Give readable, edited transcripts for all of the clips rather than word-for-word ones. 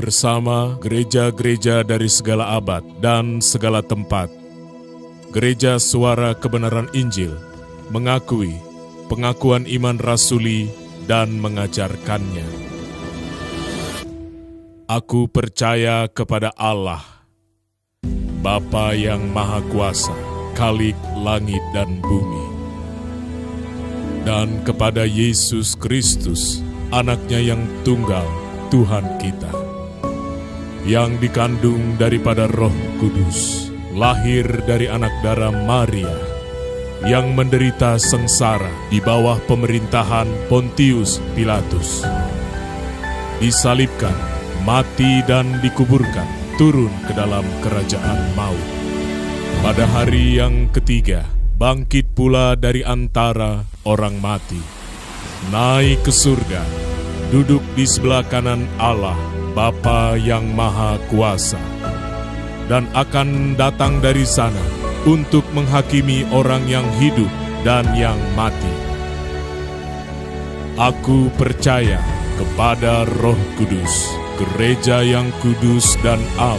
bersama gereja-gereja dari segala abad dan segala tempat. Gereja Suara Kebenaran Injil mengakui pengakuan iman rasuli dan mengajarkannya. Aku percaya kepada Allah, Bapa yang Maha Kuasa, Khalik langit dan bumi, dan kepada Yesus Kristus, Anaknya yang tunggal, Tuhan kita, yang dikandung daripada Roh Kudus, lahir dari anak darah Maria, yang menderita sengsara di bawah pemerintahan Pontius Pilatus, disalibkan, mati dan dikuburkan, turun ke dalam kerajaan maut. Pada hari yang ketiga, bangkit pula dari antara orang mati, naik ke surga, duduk di sebelah kanan Allah, Bapa yang Maha Kuasa, dan akan datang dari sana untuk menghakimi orang yang hidup dan yang mati. Aku percaya kepada Roh Kudus, gereja yang kudus dan am,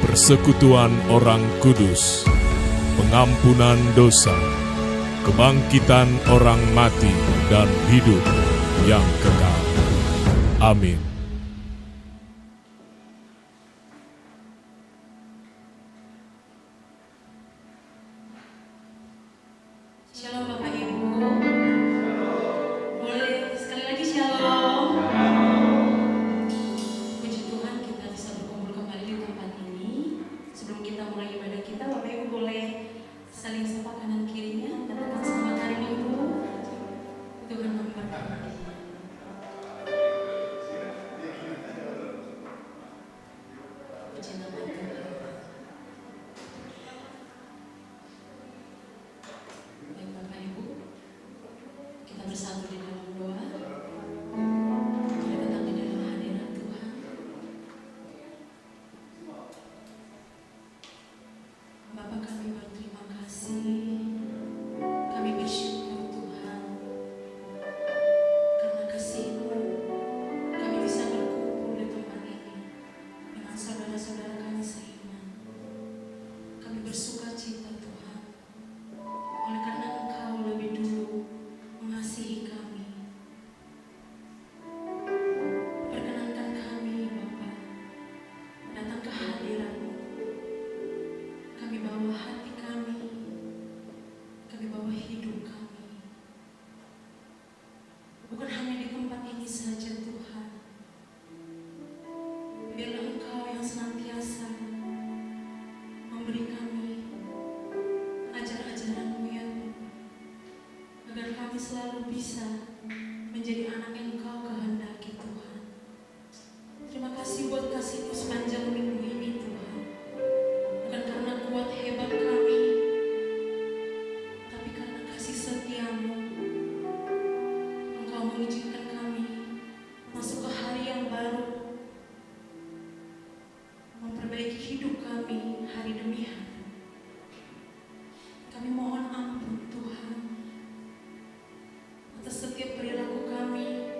persekutuan orang kudus, pengampunan dosa, kebangkitan orang mati dan hidup yang kekal. Amin. Shalom Bapak Ibu. Boleh sekali lagi shalom. Puji Tuhan kita bisa berkumpul kembali di tempat ini. Sebelum kita mulai ibadah kita, Bapak Ibu boleh saling sapa kanan kirinya, katakan selamat hari Minggu. Tuhan memberkati. Puji nama Tuhan. Baik Bapak Ibu, kita bersatu di dalam doa. Kita datang di dalam hadirat Tuhan. Bapa, kami berterima kasih. Kami bersyukur Tuhan, karena kasih-Mu kami bisa berkumpul di tempat ini dengan saudara-saudara kami seiman. Kami bersuka cita Tuhan, oleh karena Engkau lebih dulu mengasihi kami. Perkenankan kami Bapa datang ke hadirat-Mu. Kami bawa hati kami bawa hidup kami. Bukan hanya di tempat ini saja Tuhan. Biarlah Engkau yang senantiasa memberi kami ajar-ajaran-Mu ya Tuhan, agar kami selalu bisa menjadi anak yang Engkau kehendaki Tuhan. Terima kasih buat kasih-Mu sepanjang minggu ini Tuhan. Bukan karena kuat hebat kami, tapi karena kasih setia-Mu, Engkau mengizinkan kami masuk ke hari yang baru, memperbaiki hidup kami hari demi hari. Kami mohon ampun Tuhan atas setiap perilaku kami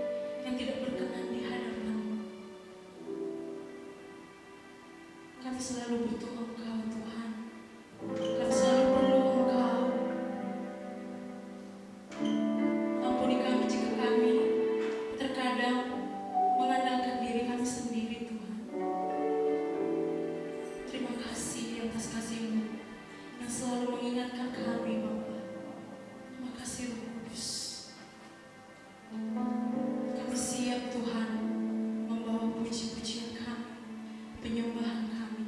yang tidak berkenan di hadapan-Mu. Kami selalu butuh Engkau Tuhan. Kami selalu perlu Engkau. Ampuni kami jika kami terkadang mengandalkan diri kami sendiri Tuhan. Terima kasih atas kasih-Mu yang selalu mengingatkan kami Bapa. Terima kasih Roh Kudus. Kami siap Tuhan membawa puji-pujian kami, penyembahan kami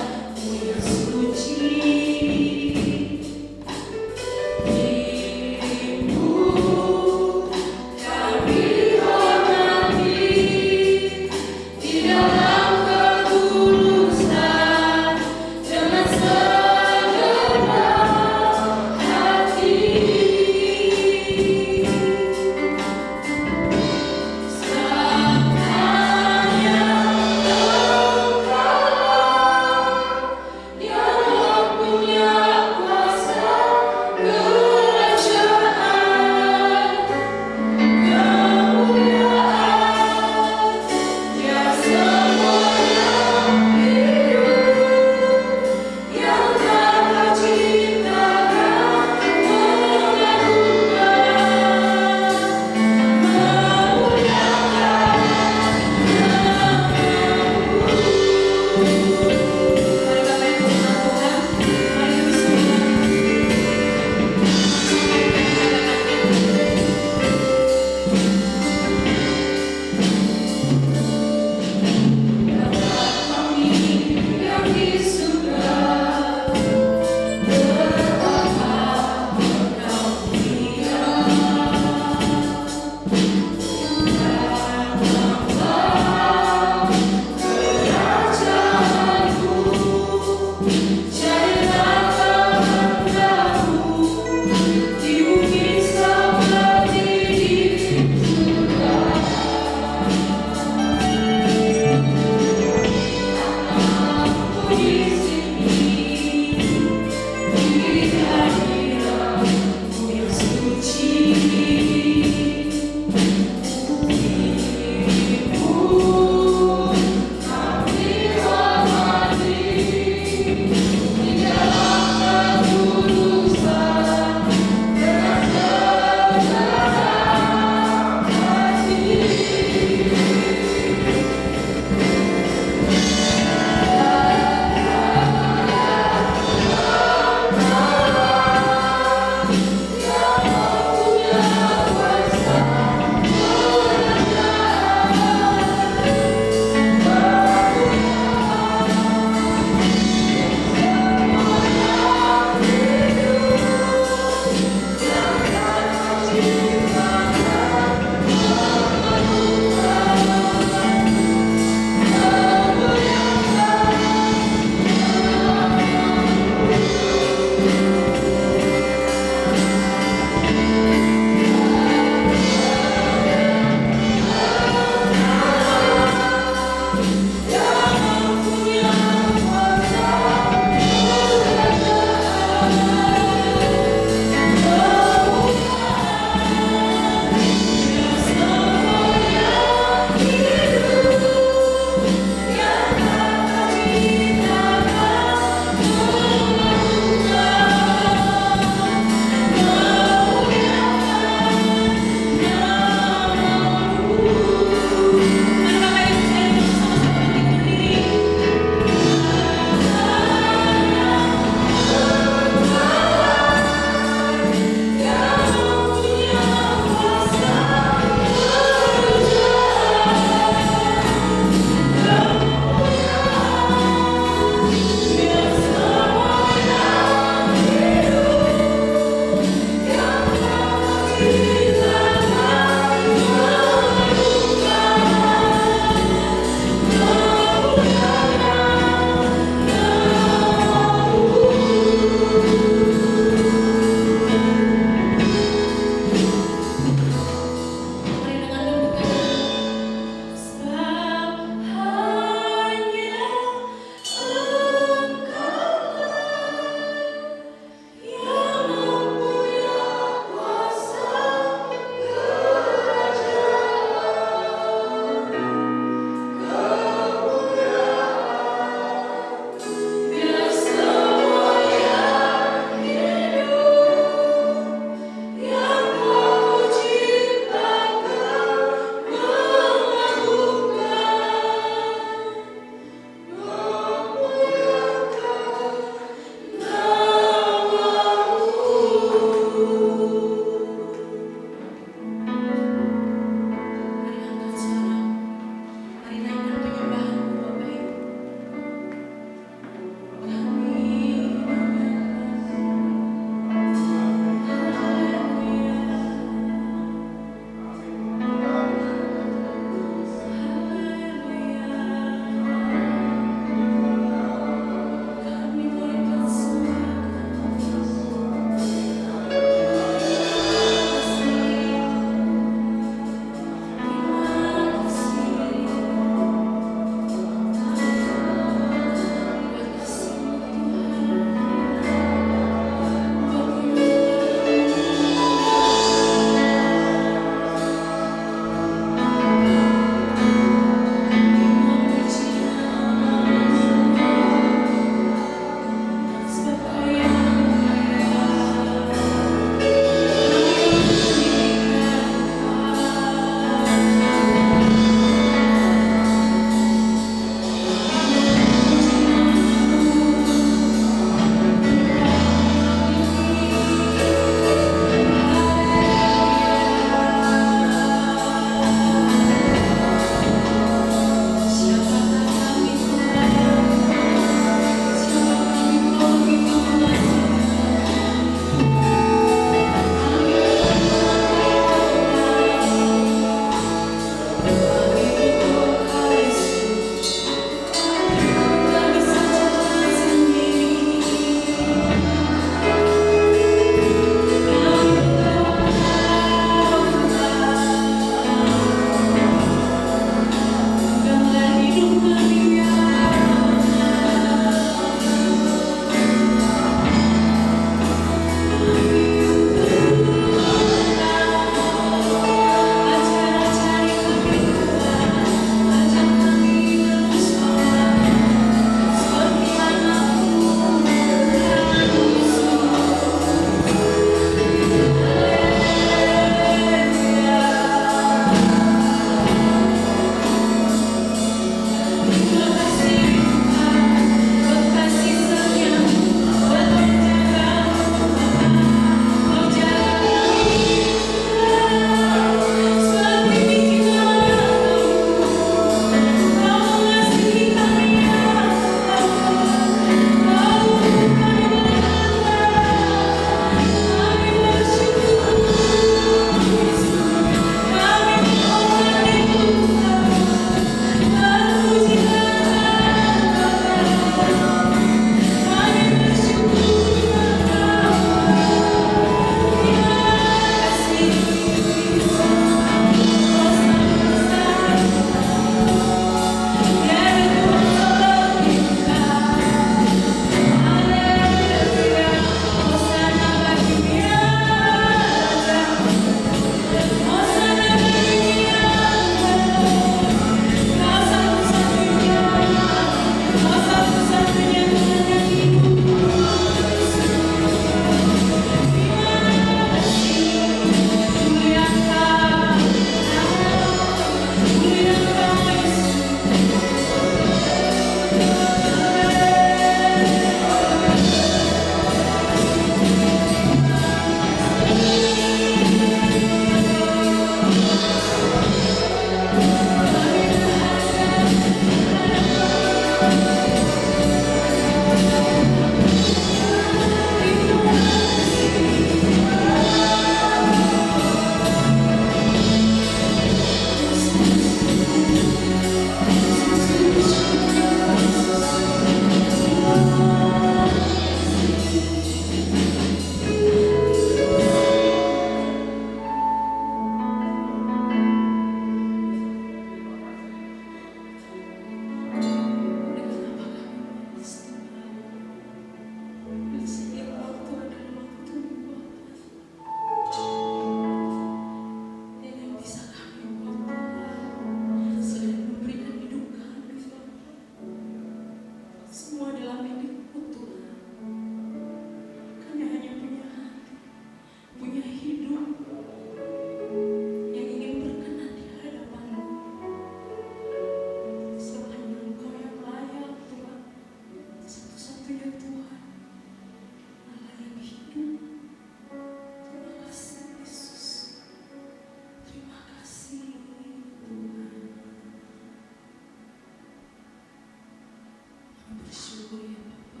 Bersyukur ya Bapa,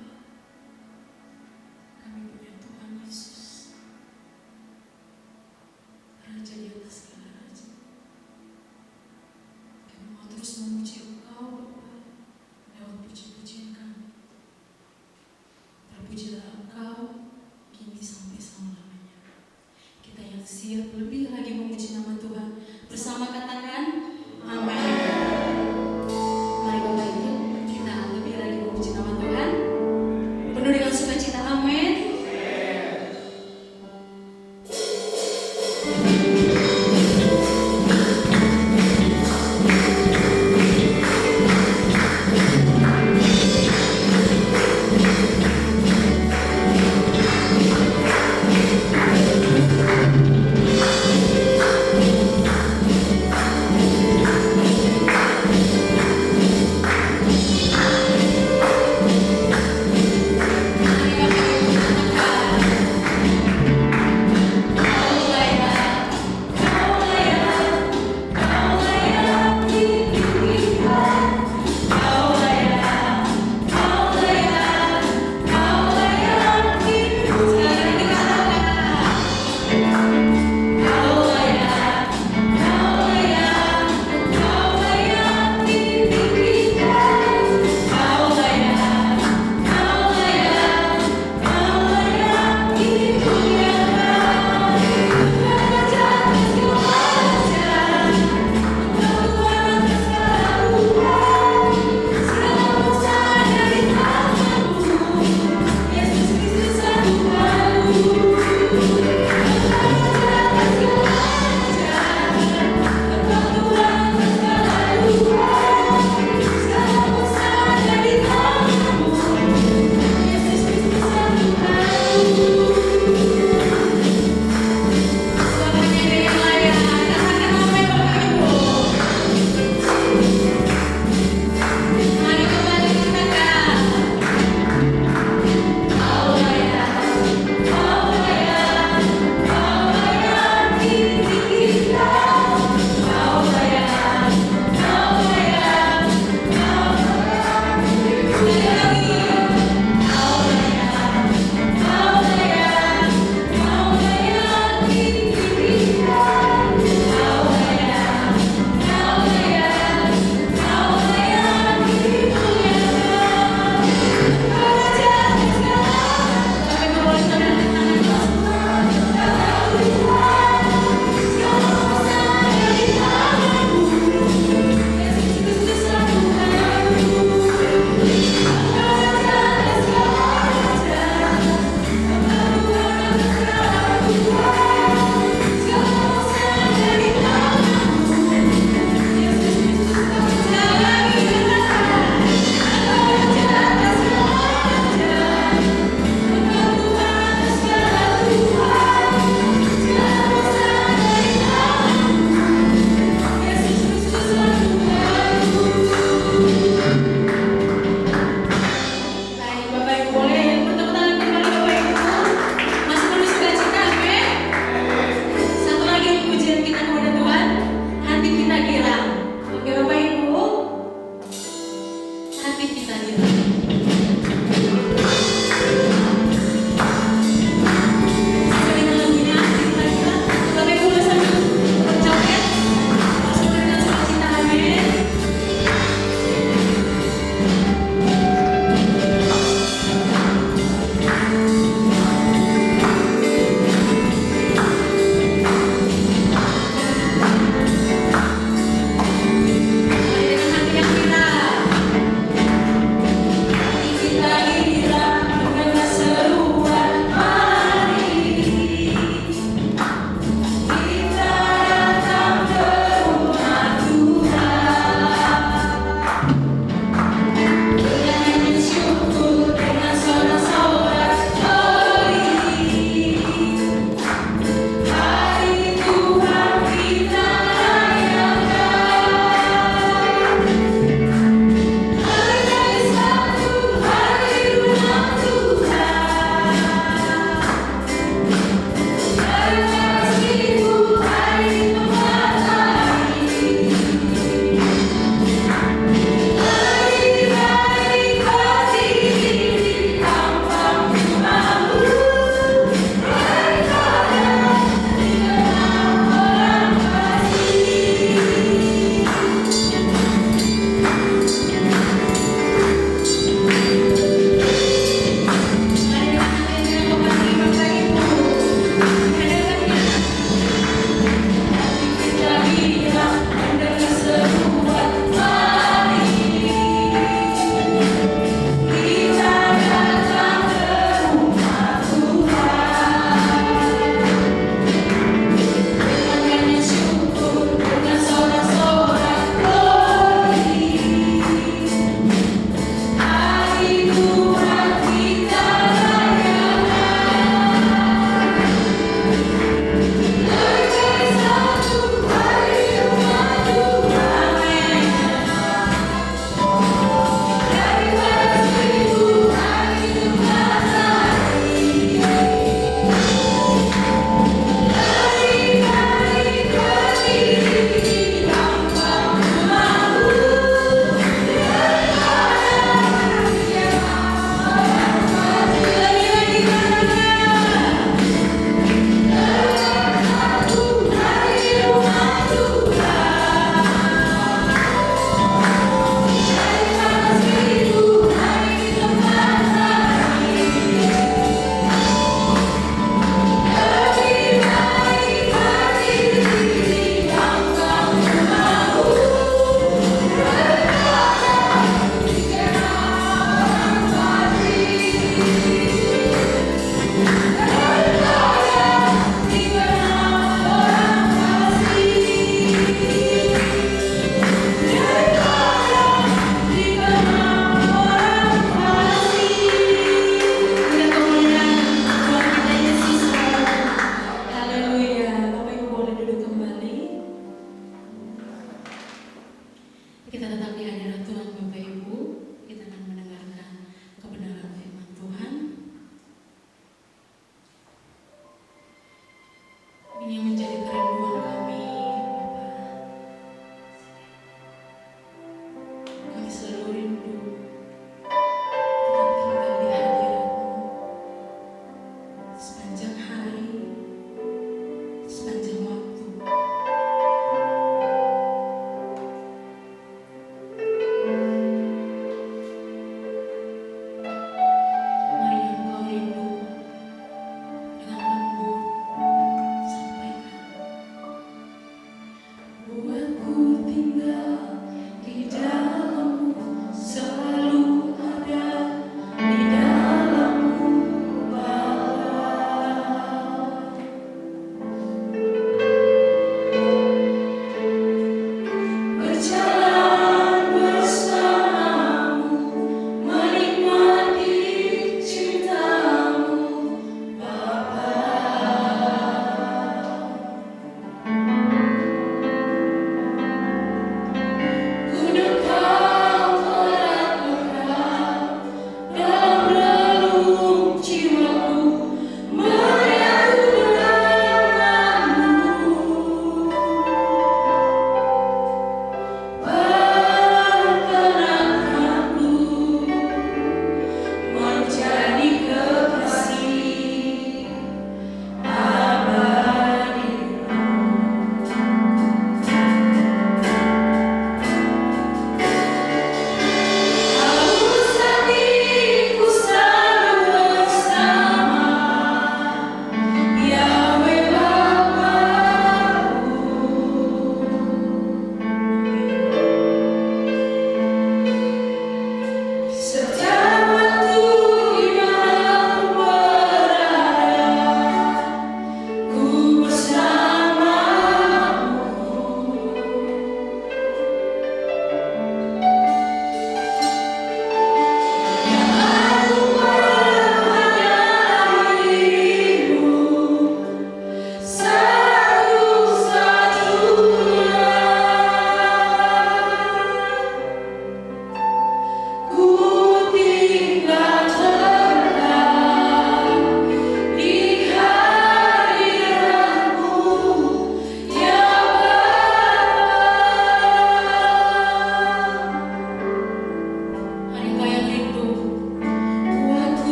kami punya Tuhan Yesus, Raja di atas segala raja. Kami mau terus memuji Engkau Bapa lewat puji-pujian kami. Terpujilah Engkau kini sampai selama-lamanya. Kita yang siap lebih lagi memuji nama Tuhan bersama katakan amin. Mari Bapak Ibu, kita lebih lagi memuji nama Tuhan penuh dengan sukacita. Amin.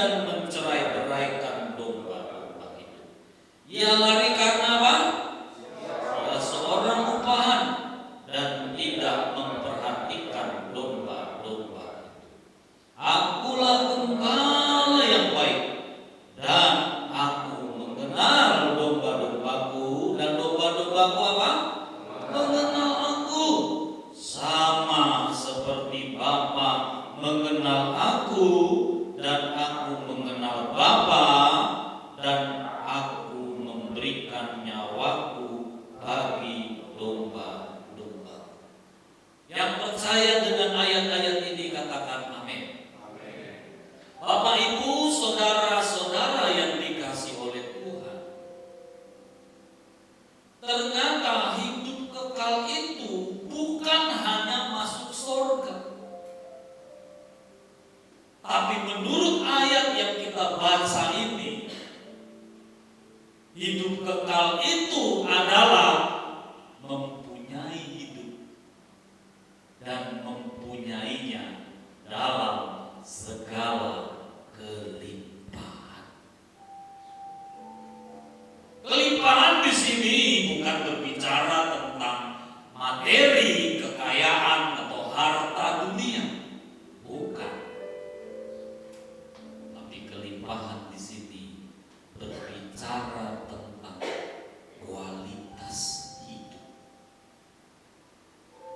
dan mencerai-beraikan domba-domba itu. Ia lari karena apa? Ia seorang upahan dan tidak memperhatikan domba-domba itu. Akulah gembala yang baik, dan aku mengenal domba-dombaku, dan domba-dombaku apa? Mengenal aku, sama seperti Bapa mengenal aku, dan aku mengenal Bapa, dan aku memberikan nyawaku bagi domba-domba. Yang percaya dengan ayat-ayat ini katakan amin. Bapak, Ibu, saudara-saudara yang dikasihi oleh Tuhan, ternyata hidup kekal itu bukan hanya masuk surga, tapi menurut ayat yang kita baca ini, hidup kekal itu adalah mempunyai hidup dan mempunyainya dalam segala kelimpahan. Kelimpahan di sini bukan berbicara tentang materi, kekayaan atau harta dunia, bukan. Tapi kelimpahan di sini berbicara tentang kualitas hidup.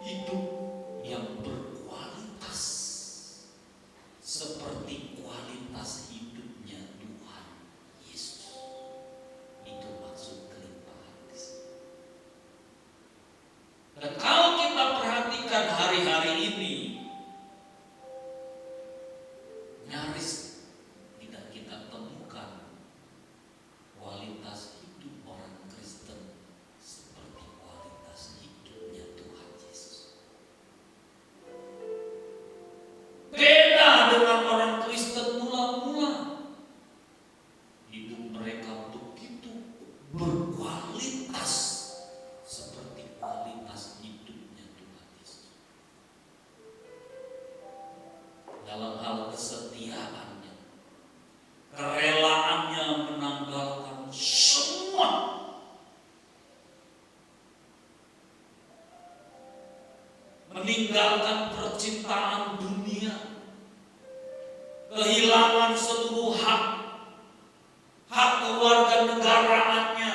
Hidup yang berkualitas seperti kualitas hidupnya Tuhan Yesus. Itu maksud kelimpahan di sini. Dan kalau kita perhatikan hari-hari ini, nyaris tidak kita temukan kualitas hidup orang Kristen seperti kualitas hidupnya Tuhan Yesus. Beda dengan orang Kristen mula-mula. Hidup mereka begitu berkualitas seperti kualitas hidupnya Tuhan Yesus. Dalam hal kesetiaannya, kerelaannya menanggalkan semua, meninggalkan percintaan dunia, kehilangan seluruh hak kewarganegaraannya,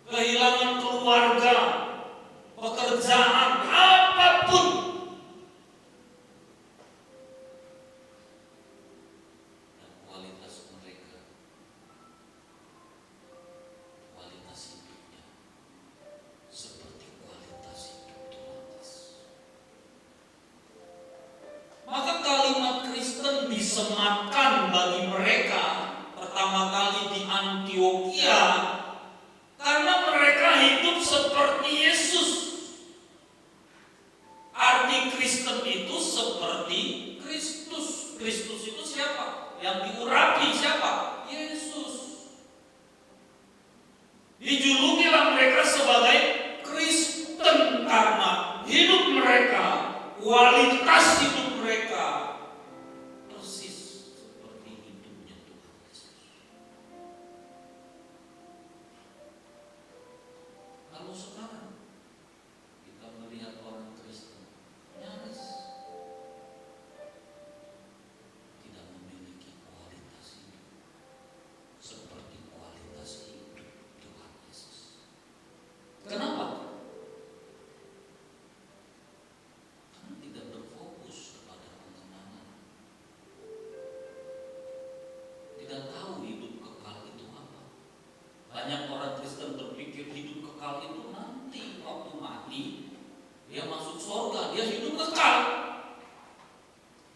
kehilangan keluarga, pekerjaan, apapun. Dan kualitas mereka, kualitas hidupnya seperti kualitas hidup Tuhan Yesus. Maka kalimat Kristen disematkan bagi mereka pertama kali di Antioquia karena mereka hidup seperti Yesus. Arti Kristen itu seperti Kristus. Kristus itu siapa? Yang diurapi siapa? Yesus. Dijulukilah mereka sebagai Kristen karena hidup mereka, kualitas hidup mereka persis seperti hidupnya Tuhan Yesus. Kalau sekarang kita melihat orang Kristen nyaris tidak memiliki kualitas hidup seperti kualitas hidup Tuhan Yesus. Kenapa? Karena tidak berfokus kepada pengenalan. Tidak tahu hidup kekal itu apa. Banyak orang Kristen berpikir hidup kekal itu nanti waktu mati dia masuk surga, dia hidup kekal.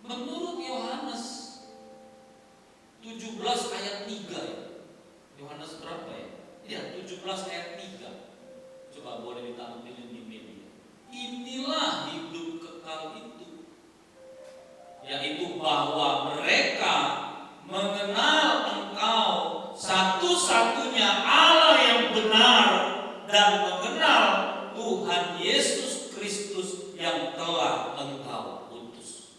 Menurut Yohanes 17 ayat 3 ya. Yohanes berapa ya? Ya, 17 ayat 3. Coba boleh ditampilin di media. Inilah hidup kekal itu, yaitu bahwa mereka mengenal Engkau satu-satunya Allah yang benar dan mengenal Tuhan Yesus Kristus yang telah Engkau utus.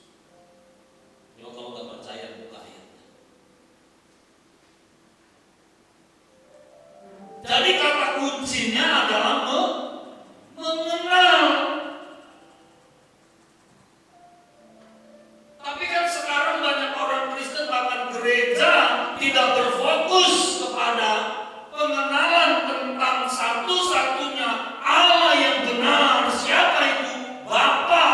Ya, kalau nggak percaya Jadi kata kuncinya adalah mengenal. Tapi kan sekarang banyak orang Kristen bahkan gereja tidak berfokus kepada pengenalan tentang satu-satunya Allah yang benar, siapa itu? Bapa,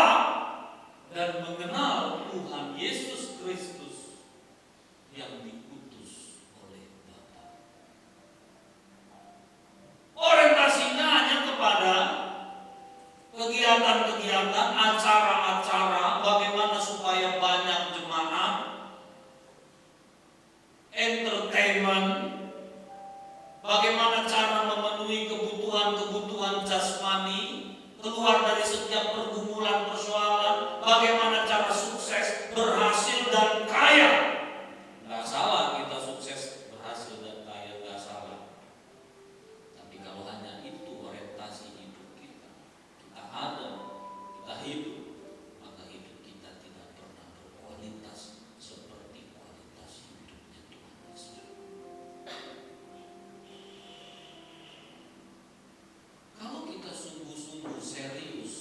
dan mengenal Tuhan Yesus Kristus yang diutus oleh Bapa. Orientasinya hanya kepada kegiatan-kegiatan, acara-acara, bagaimana supaya banyak jemaat, entertainment, bagaimana cara memenuhi kebutuhan-kebutuhan jasmani, keluar dari setiap pergumulan persoalan, bagaimana cara sukses, berhasil dan kaya. Nggak salah kita sukses, berhasil dan kaya, nggak salah. Tapi kalau hanya itu orientasi hidup kita, kita ada, kita hidup, maka hidup kita tidak pernah berkualitas seperti kualitas hidupnya Tuhan Yesus. Kalau kita sungguh-sungguh serius,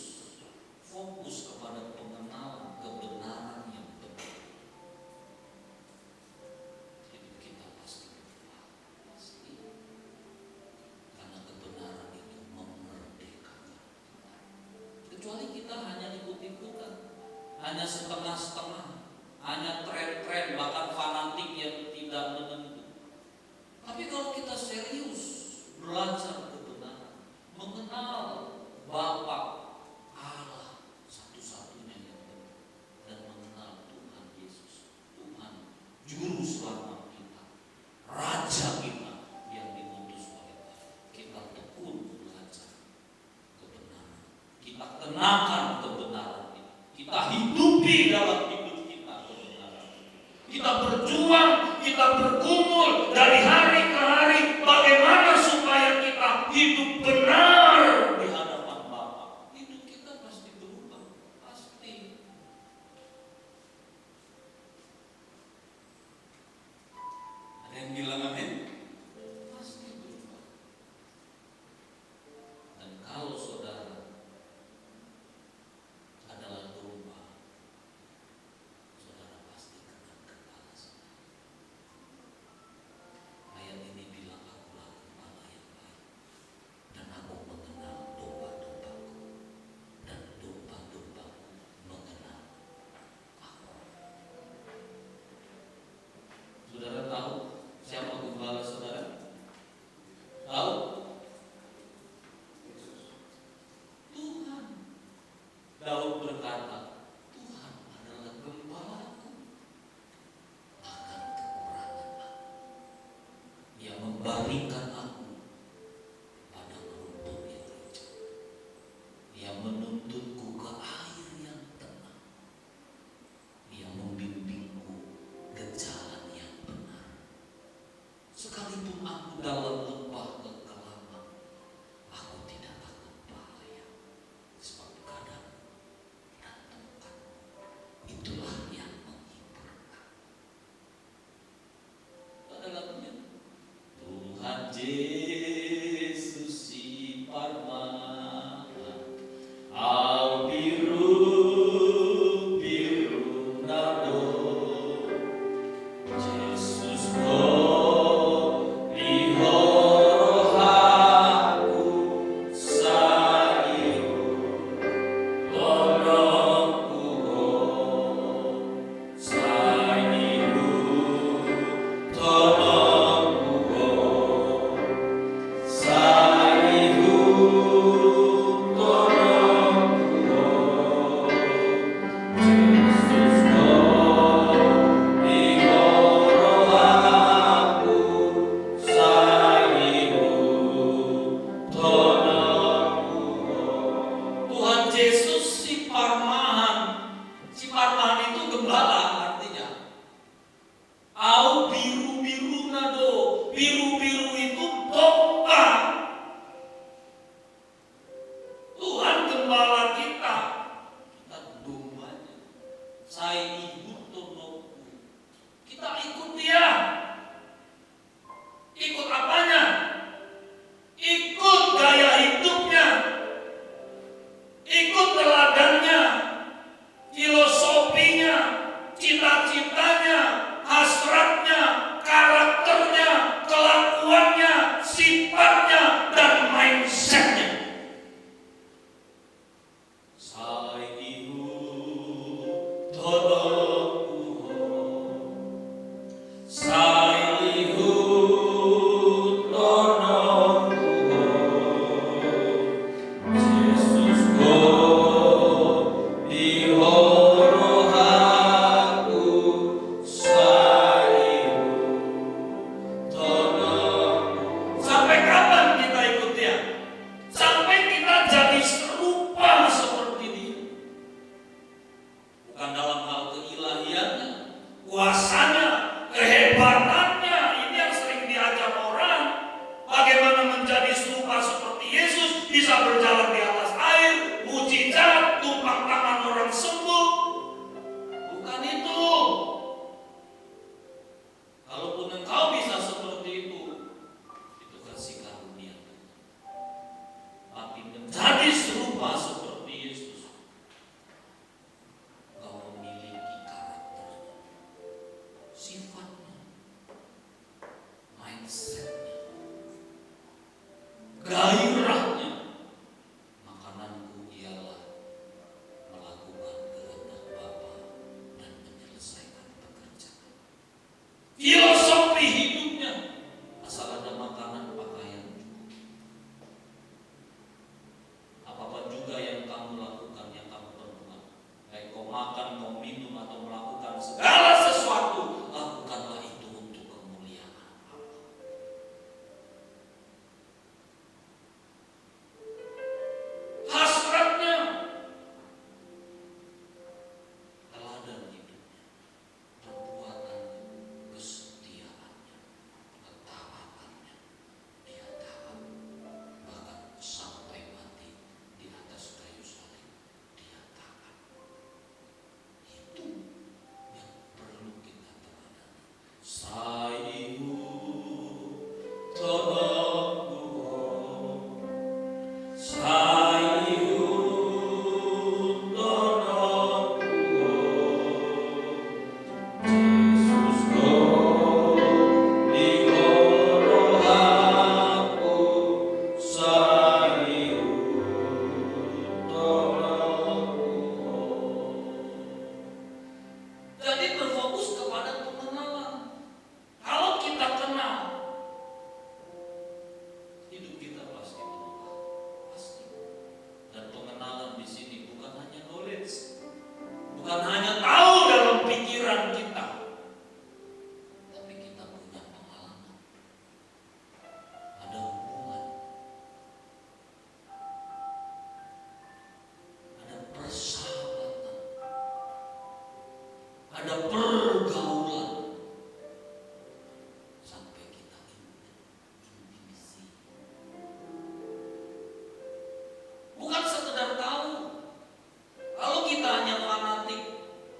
fokus kepada pengenalan kebenaran yang benar, hidup kita pasti berubah, pasti. Karena kebenaran itu memerdekakan. Kecuali kita hanya ikut-ikutan, hanya setengah-setengah, hanya tren-tren, bahkan fanatik yang tidak menentu. Tapi kalau kita serius belajar kebenaran, mengenal Bapa Allah satu-satunya yang benar, dan mengenal Tuhan Yesus, Tuhan Juru Selamat kita, Raja kita yang diutus oleh Allah, kita tekun belajar kebenaran, kita kenakan kebenaran itu, kita hidupi dalam hidup kita kebenaran, kita berjuang, kita bergumul dari hari ke hari, bagaimana supaya kita hidup benar di hadapan Bapa. Hidup kita pasti berubah, pasti. Ada yang bilang amin? Pasti berubah. Dan kalau saudara adalah domba, saudara pasti kena kepala saudara. Ayat ini bilang, akulah gembala yang baik, dan aku mengenal domba-dombaku, dan domba-dombaku mengenal aku. Saudara tahu siapa gembala saudara? Tahu? Tuhan. Daud berkata, Tuhan adalah gembalaku, akan kekurangan aku. Dia membaringkan aku pada rumput yang hijau. Dia menuntutku ke air yang tenang. Dia membimbingku ke jalan yang benar. Sekalipun aku dalam lembah kekelaman, aku tidak takut bahaya, sebab kadang dan tempat itulah yang menghiburkan. Pada lagunya, Tuhan Yesus kuasanya, kehebatannya. Ini yang sering diajak orang. Bagaimana menjadi serupa seperti Yesus, bisa berjalan di atas air, mujizat, tumpang tangan orang sembuh. Bukan itu. Kalaupun engkau bisa seperti itu kasih karunia. Tapi menjadi serupa seperti Yesus, engkau memiliki karakternya, sifatnya, mindsetnya, gairahnya. Makananku ialah melakukan kehendak Bapa dan menyelesaikan pekerjaan. Filosofi hidupnya, asal ada makanan, pakaian cukup. Apapun juga yang kamu lakukan, yang kamu perlukan, baik kau makan, kau minum, atau melakukan segala sesuatu, lakukanlah itu untuk kemuliaan Allah. Hasratnya, teladan hidupnya, perbuatannya, kesetiaannya, ketawatannya. Dia taat, bahkan sampai mati di atas kayu salib. Dia taat. Itu yang perlu kita teladani. Sayu tenang Tuhan, sayu tenang Tuhan, Yesus kau di aku, sayu tenang Tuhan. Jadi berfokus kepada pengenalan. Kalau kita kenal, hidup kita pasti berubah, pasti. Dan pengenalan di sini bukan hanya knowledge, bukan hanya tahu dalam pikiran kita, tapi kita punya pengalaman, ada hubungan, ada persahabatan, ada pergaulan, sampai kita intimisi. Bukan sekedar tahu. Kalau kita hanya fanatik,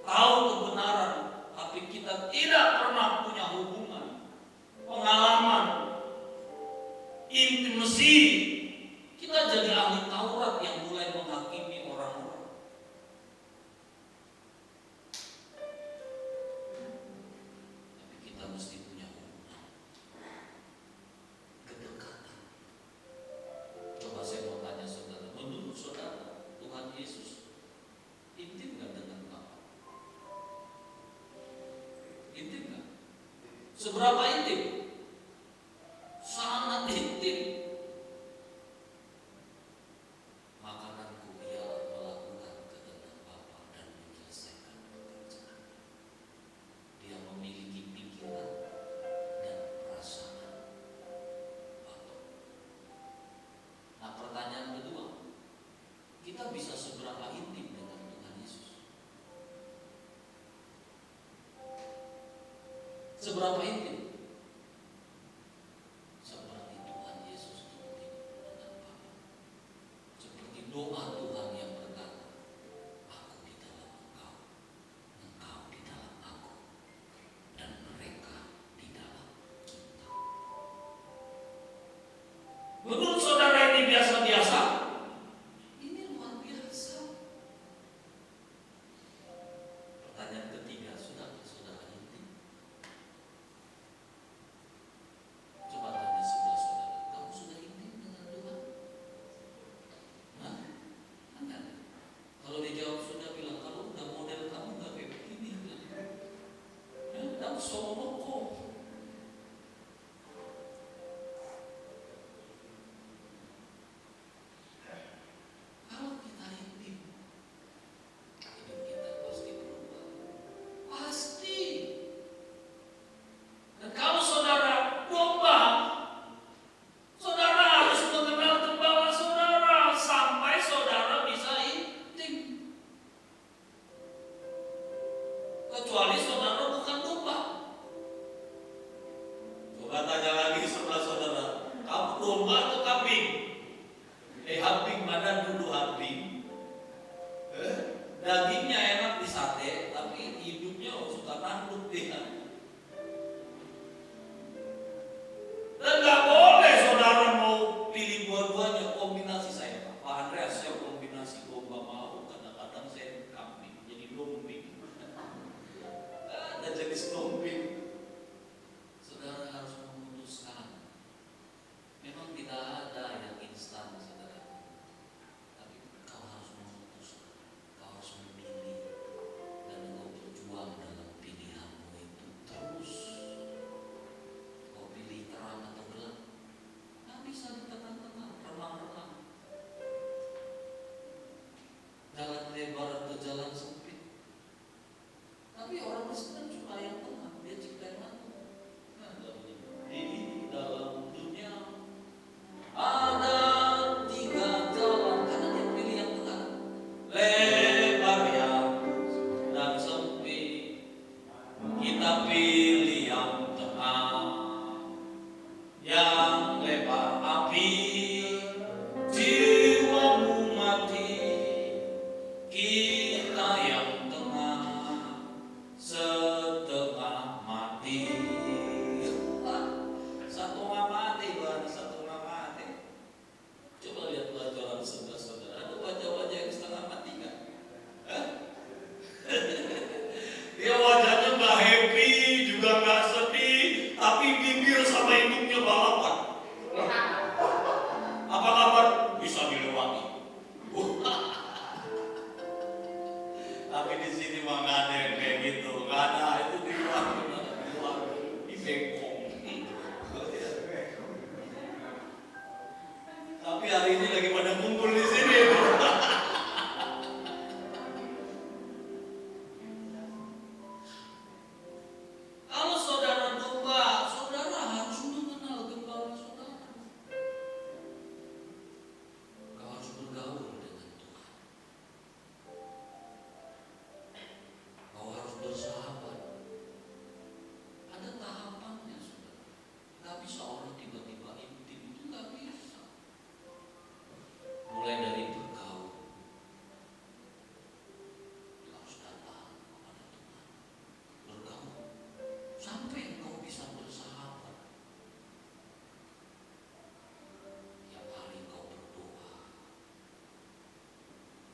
tahu kebenaran, tapi kita tidak pernah punya hubungan, pengalaman, intimasi, kita jadi ahli Taurat yang mulai menghakimi orang-orang. Tapi kita mesti punya hubungan, kedekatan. Coba saya mau tanya saudara, menurut saudara Tuhan Yesus intim nggak dengan Bapa? Intim nggak? Seberapa intim? Sangat intim. Makananku ialah melakukan kehendak Bapa dan menyelesaikan pekerjaan. Dia memiliki pikiran dan perasaan Bapa. Nah, pertanyaan kedua, kita bisa seberapa intim dengan Tuhan Yesus? Seberapa intim? Seperti Tuhan Yesus intim dengan Bapa. Seperti doa Tuhan yang berkata, aku di dalam engkau, engkau di dalam aku, dan mereka di dalam kita. Menurut saudara ini biasa-biasa? Ini luar biasa. Pertanyaan ketiga, sudahkah saudara intim? Coba tanya sebelah saudara, kamu sudah intim dengan Tuhan? Hah? Enggak. Kalau dijawab sudah, bilang kalau udah model kamu nggak kayak begini. Ya, dan sombong kok. Kalau kita intim, hidup kita pasti berubah. Pasti. Dan kalau saudara domba, saudara harus mengenal gembala saudara sampai saudara bisa intim. Kecuali saudara bukan domba. pilih yang tengah, yang lebar api, jiwamu mati, kita yang tengah, setengah mati. Satu nggak mati, Bang, satu nggak mati. Coba lihat pelajaran saudara-saudara, ada wajah-wajah yang setengah mati kan? Dia wajahnya nggak happy, juga nggak sedih, tapi bibir sama hidungnya balapan. Apa kabar? Bisa dilewati. Tapi di sini mah nggak ada yang kayak gitu, nggak ada, itu di luar, di bengkong. Tapi hari ini lagi pada kumpul di sini. Kalau saudara domba, saudara harus mengenal gembala saudara. Kau harus bergaul dengan Tuhan. Kau harus bersahabat. Ada tahapannya, saudara. Gak bisa orang tiba-tiba intim, itu gak bisa. Mulai dari bergaul, kita harus datang kepada Tuhan, bergaul, sampai engkau bisa bersahabat. Tiap hari engkau berdoa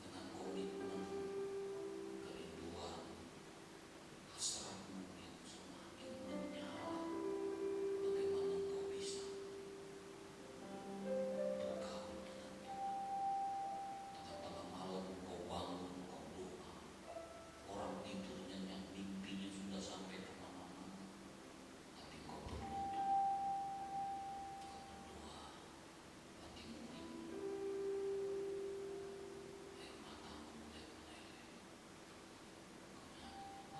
dengan komitmen, kerinduan, hasratmu yang semakin menyala. Bagaimana engkau bisa bergaul dengan Tuhan? Tengah-tengah malam kau bangun, kau doa. Orang tidurnya yang mimpinya sudah sampai kemana-mana, tapi kau berlutut, kau berdoa, hatimu rindu, air matamu mulai meleleh.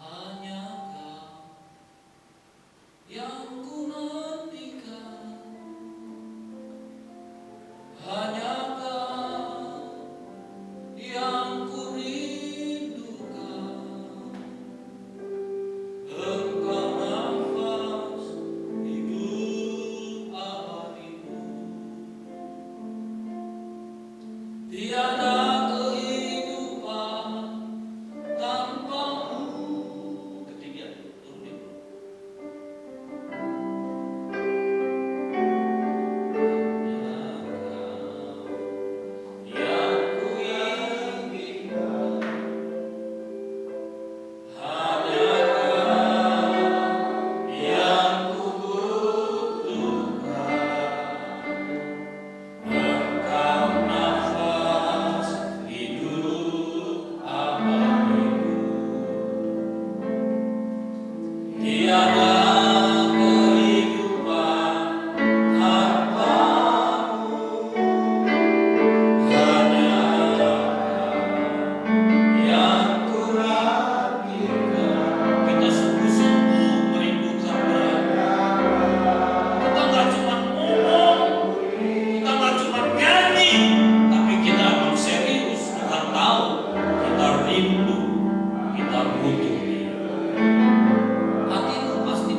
Hanya Kau yang ku nantikan, hanya Kau yang ku rindukan. Engkau nafas hidup abadiku, tiada kehidupan tanpamu. Ketiga, turunin. Yang ku inginkan, hanya Kau yang ku butuhkan. Engkau nafas hidup abadiku, tiada kehidupan tanpamu. Hanya yang ku rindukan. Kita sungguh-sungguh merindukan Dia. Kita nggak cuma ngomong, kita nggak cuma nyanyi, tapi kita emang serius. Tuhan tahu kita rindu, kita butuh Dia. Hatimu pasti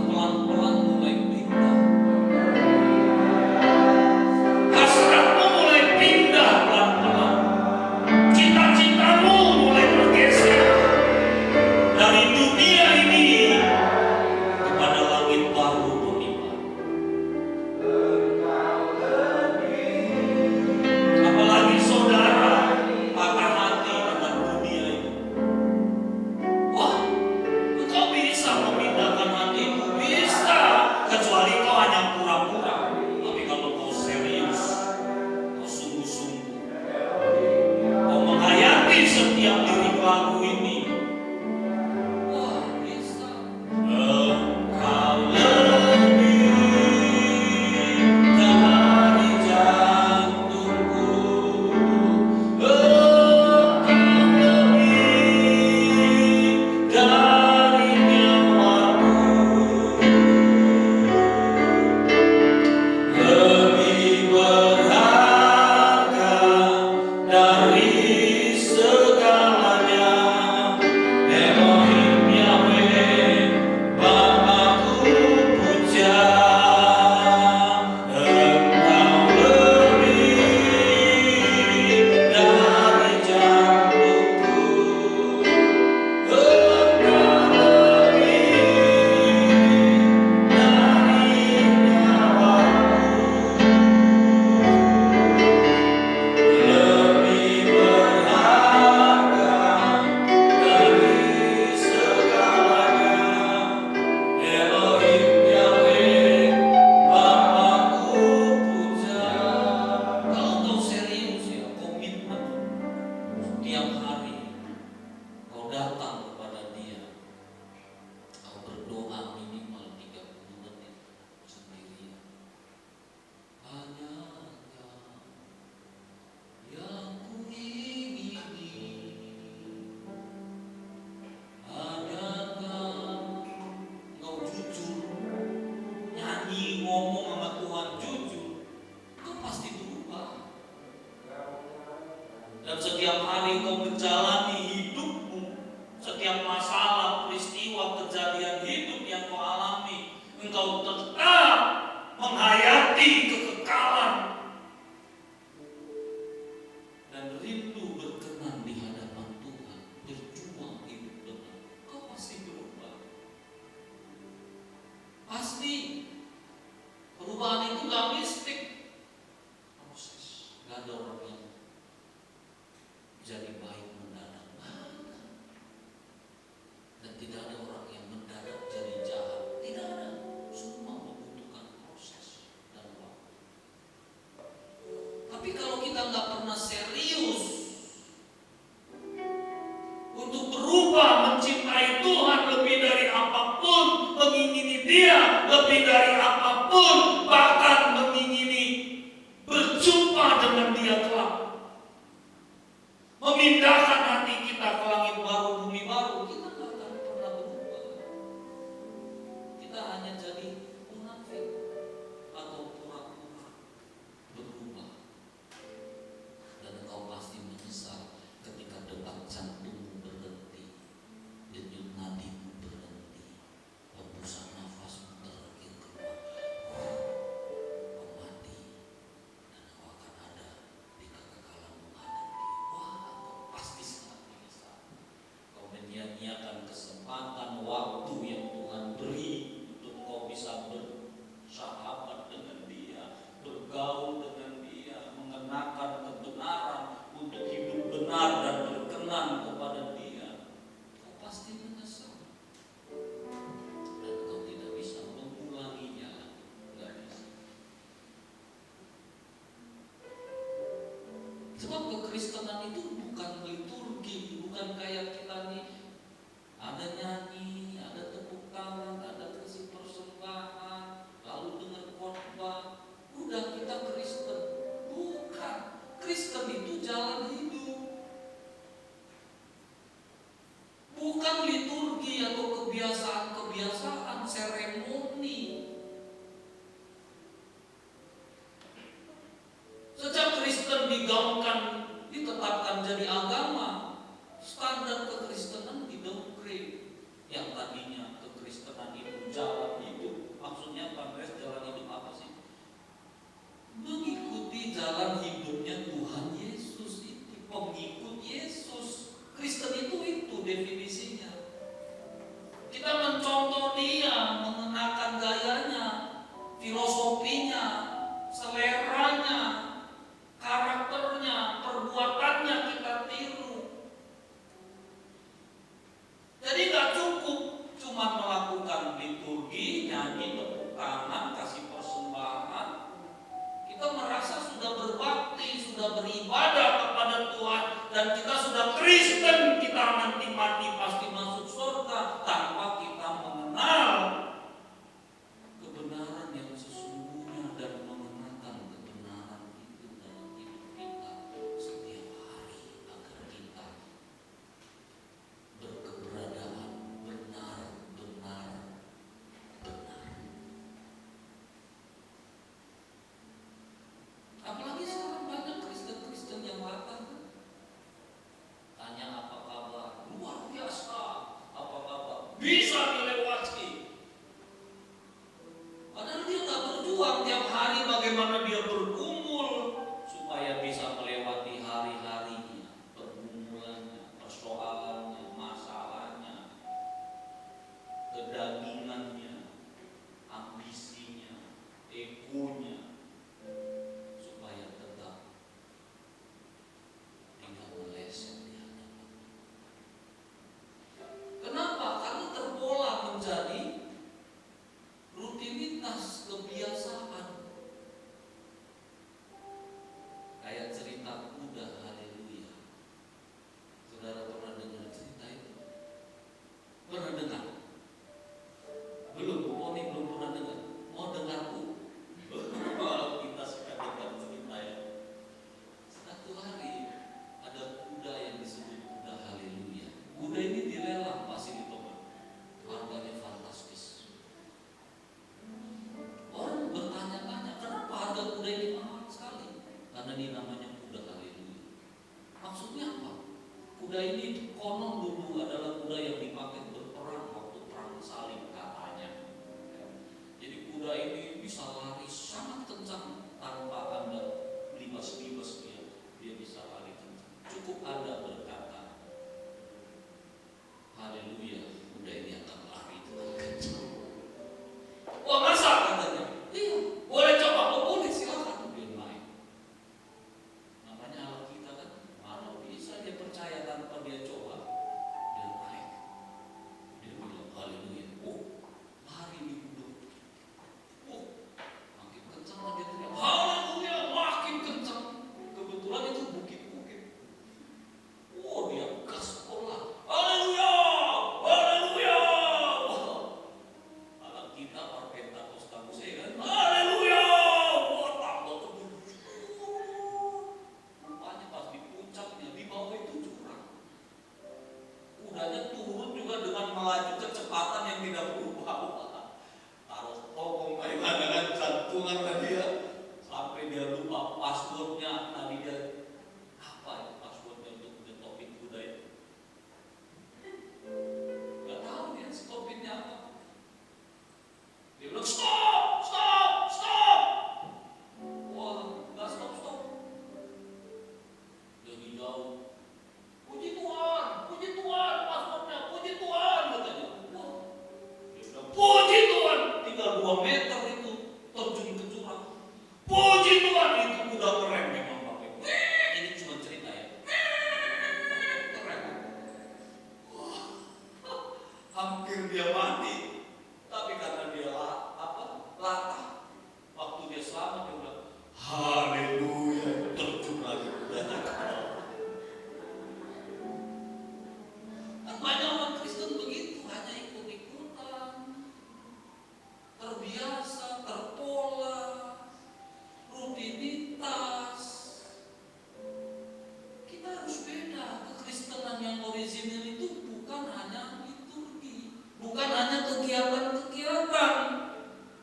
kali kau menjalani hidupmu, setiap masalah, peristiwa, kejadian hidup yang kau alami, engkau tetap menghayati kekekalan dan rindu berkenan di hadapan Tuhan, berjuang hidup benar, kau pasti berubah. Pasti. Perubahan itu gak mistik, proses. Gak ada orang yang jadi baik mendadak, dan tidak ada orang yang mendadak jadi jahat, tidak ada. Semua membutuhkan proses dan waktu. Tapi kalau kita nggak pernah serius untuk berubah, mencintai Tuhan lebih dari apapun, mengingini Dia lebih dari apapun, bahkan mengingini berjumpa dengan Dia kelak, memindahkan hati kita ke langit baru, bumi baru, kita nggak akan pernah berubah. Kita hanya jadi munafik atau pura-pura berubah. Dan engkau pasti menyesal ketika detak jantungmu berhenti, denyut nadimu berhenti, hembusan nafasmu terakhir keluar. Kau mati dan kau akan ada di kekekalan menghadapi. Wah, kau pasti sangat menyesal. Kau menyia-nyiakan kesempatan waktu yang Tuhan beri untuk kau bisa bersahabat dengan Dia, bergaul dengan Dia, mengenakan kebenaran untuk hidup benar dan berkenan kepada Dia. Kau pasti menyesal dan kau tidak bisa mengulanginya lagi. Tidak bisa. Sebab kekristenan itu bukan liturgi, bukan kayak kita nih ada nyanyi, ada tepuk tangan, ada kasih persembahan, lalu dengar khotbah, udah kita Kristen. Bukan. Kristen itu jalan hidup, bukan liturgi atau kebiasaan-kebiasaan, seremoni. Sejak Kristen digaungkan, ditetapkan jadi agama, standar kekristenan di-downgrade. Yang tadinya kekristenan itu jalan hidup, maksudnya Andres jalan hidup apa sih? Mengikuti jalan hidupnya Tuhan Yesus, itu pengikut Yesus. Kristen itu definisinya. Kita mencontoh Dia, mengenakan gayanya, filosofinya, seleranya, karakternya, perbuatannya kita tiru. Jadi gak cukup cuma melakukan liturgi, nyanyi, tepuk tangan, kasih persembahan. Kita merasa sudah berbakti, sudah beribadah kepada Tuhan, dan kita sudah Kristen, kita nanti mati pasti masuk surga, tanpa kita mengenal kebenaran yang sesungguhnya dan mengenakan kebenaran itu dalam hidup kita setiap hari, agar kita berkeberadaan benar-benar benar. Apalagi sekarang banyak Kristen-Kristen yang latah. 2 meter itu terjun ke jurang. Puji Tuhan, itu kuda keren memang Bapak Ibu. Ini cuma cerita ya. Keren. Wah, hampir dia mati. Tapi karena dia latah, waktu dia selamat dia bilang, haleluya, terjun lagi kudanya. Banyak orang Kristen begitu, hanya ikut-ikutan, terbiasa, terpola, rutinitas. Kita harus beda. Kekristenan yang orisinil itu bukan hanya liturgi, bukan hanya kegiatan-kegiatan,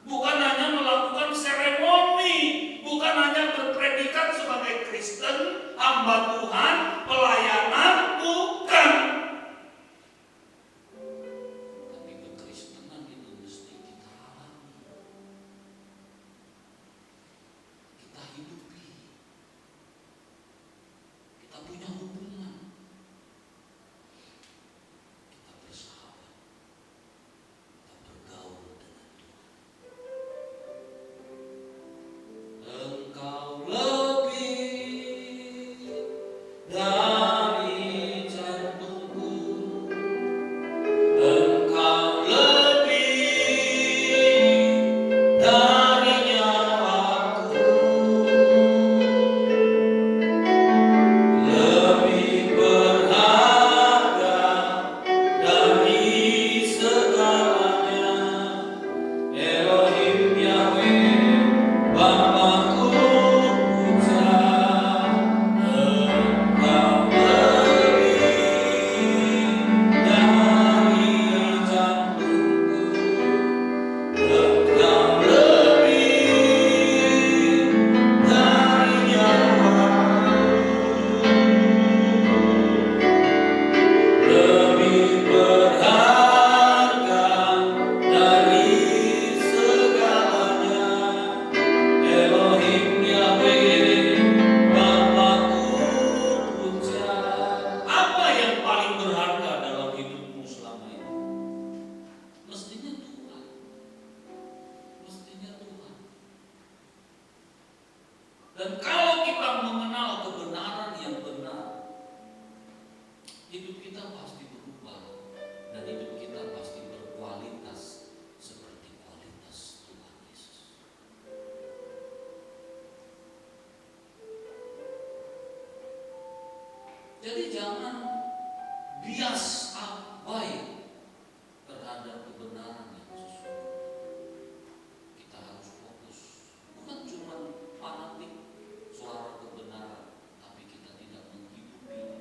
bukan hanya melakukan seremoni, bukan hanya berpredikat sebagai Kristen, hamba Tuhan, pelayanan, bukan. Tapi kekristenan itu mesti kita alami, kita hidupi, kita punya hubungan, kita bersahabat, kita bergaul dengan Tuhan. Engkau lebih dari jantungku, Engkau lebih dari nyawaku, lebih berharga dari segalanya. Elohim Yahweh, Bapakku puja, Engkau lebih dari jantungku, Engkau lebih dari nyawaku, lebih berharga dari segalanya. Elohim Yahweh, Bapakku puja. Apa yang paling berharga dalam hidupmu selama ini? Mestinya Tuhan. Mestinya Tuhan. Dan kalau kita mengenal kebenaran yang benar, hidup kita pasti berubah, dan hidup kita pasti berkualitas seperti kualitas Tuhan Yesus. Jadi jangan bias abai terhadap kebenaran yang sesungguhnya. Kita harus fokus, bukan cuma fanatik suara kebenaran, tapi kita tidak menghidupinya,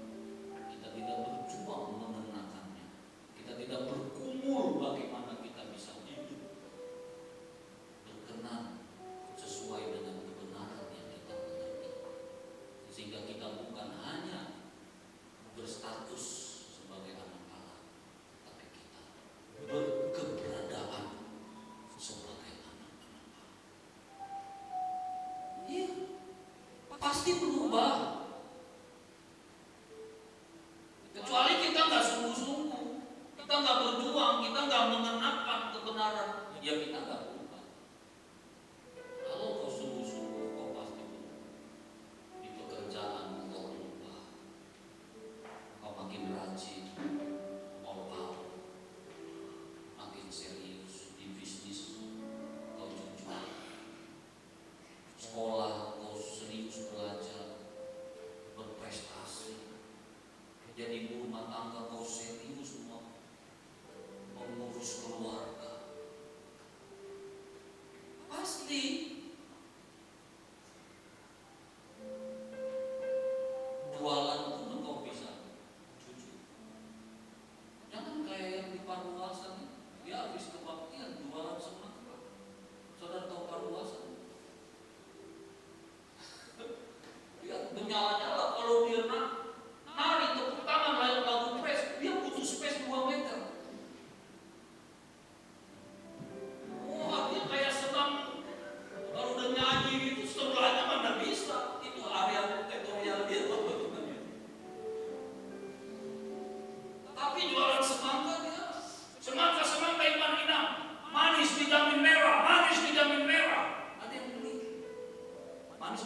kita tidak berjuang mengenakannya, kita tidak bergumul bagaimana kita bisa hidup berkenan sesuai dengan kebenaran yang kita mengerti, sehingga kita bukan hanya berstatus sebagai anak Allah, tapi kita berkeberadaan sebagai anak-anak Allah. Iya, pasti berubah. Kecuali kita nggak sungguh-sungguh, kita nggak berjuang, kita nggak mengenakan kebenaran, ya kita nggak berubah. Kalau kau sungguh-sungguh, kau pasti berubah. Di pekerjaan kau berubah, kau makin rajin, all out, makin serius. Di bisnis kau jujur, sekolah kau serius belajar, berprestasi. Jadi ibu rumah tangga kau serius mengurus keluarga.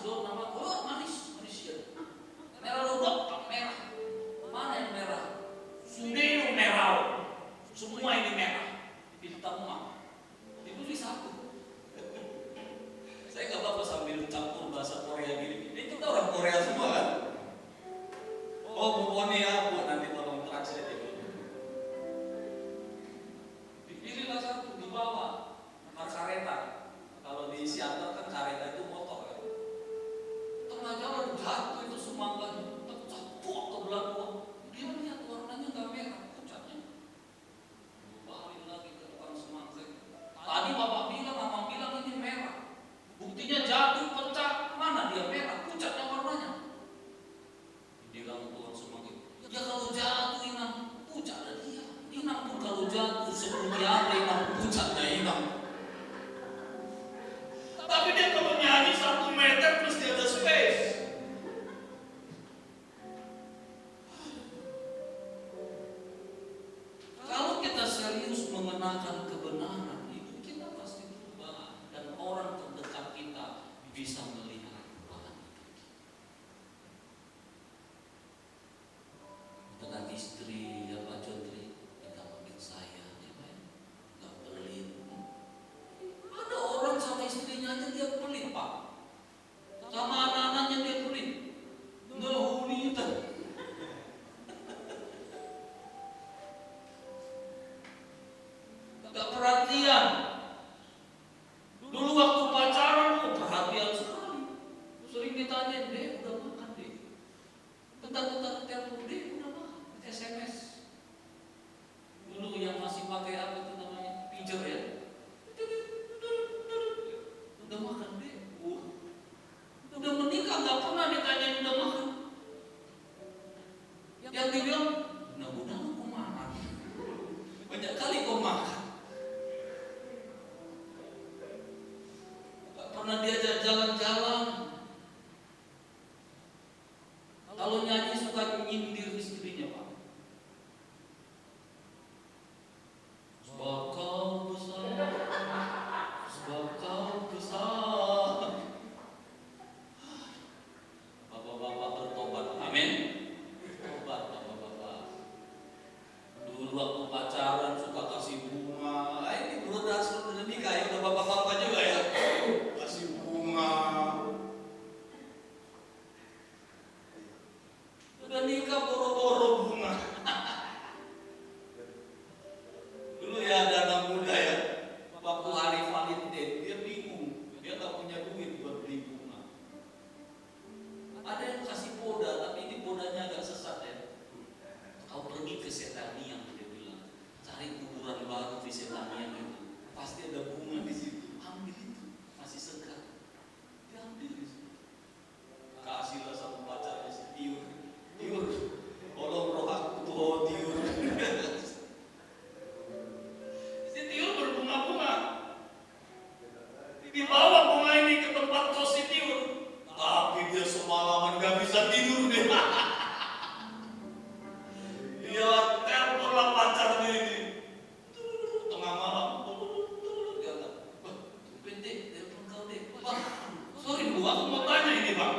sudah nama manis ya. Merah lobak merah. Mana yang merah? Sundeo merah. Semua ini merah. Hitam mah. Dibeli satu. Saya nggak apa-apa sambil campur bahasa Korea gini. Ini kita orang Korea semua kan? Oh, bukannya ya, buat nanti tolong translate ya. Dipilihlah satu, dibawa. Nama kareta. Kalau di Siantar kan kareta itu motor kan. Tengah jalan jatuh itu semangatnya, pecah tuh ke belakang. Dia lihat warnanya nggak merah, pucatnya. Balik lagi ke tukang semangka. Tadi bapak bilang, abang bilang ini merah. Buktinya jatuh, pecah, mana dia merah, pucatnya warnanya. Bilang tukang semangka, ya kalau jatuh inang, pucatnya dia. Inang pun kalau jatuh seperti apa inang, pucatnya inang. Tapi dia kalau nyanyi 1 meter terus dia ada space. Kalau kita serius mengenakan kebenaran, itu kita pasti berubah dan orang terdekat kita bisa melihat perubahan itu. Dengan istri ya Pak Jodri, kita makin sayang ya Pak, nggak pelit. Ada orang sama istrinya aja dia pelit Pak, sama anak-anaknya dia pelit, ngehunitan. Gak perhatian. Dulu waktu pacaran, perhatian sekali. Sering ditanya, deh udah makan deh. Bentar-bentar telepon, deh udah makan. SMS. Dulu yang masih pakai apa itu namanya, pager ya. Udah makan deh. Udah menikah gak pernah ditanyain udah makan. Yang dibilang, mudah-mudahan aku makan. Banyak kali kau makan. Gak pernah diajak jalan-jalan. Kalau nyanyi suka nyindir istrinya Pak. Sebab kau besar, sebab kau besar. Bapak-bapak bertobat, amin. Tobat bapak-bapak. Dulu waktu pacaran suka kasih bunga. Ini berudah sudah nikah ya, udah bapak-bapak juga ya. Kasih bunga. Udah nikah boro-boro bunga. Dulu ya ada anak muda ya, waktu hari Valentine dia bingung, dia nggak punya duit buat beli bunga. Ada yang kasih poda, tapi ini podanya agak sesat ya. Kau pergi ke Setaniang, dia bilang, cari kuburan baru di Setaniang itu, pasti ada bunga di situ. Ambil itu, masih segar, diambil di situ. Kasihlah sama pacarnya si Tiur, Tiur, tolong roh aku tuh Tiur. Si Tiur berbunga-bunga, dibawa bunga ini ke tempat kos si Tiur, tapi dia semalaman gak bisa tidur deh. Dia terporlah pacarnya ini. Tengah malam, dia bilang, "Tumben deh, telepon kau deh. Bang, sorry dulu, aku mau tanya ini bang.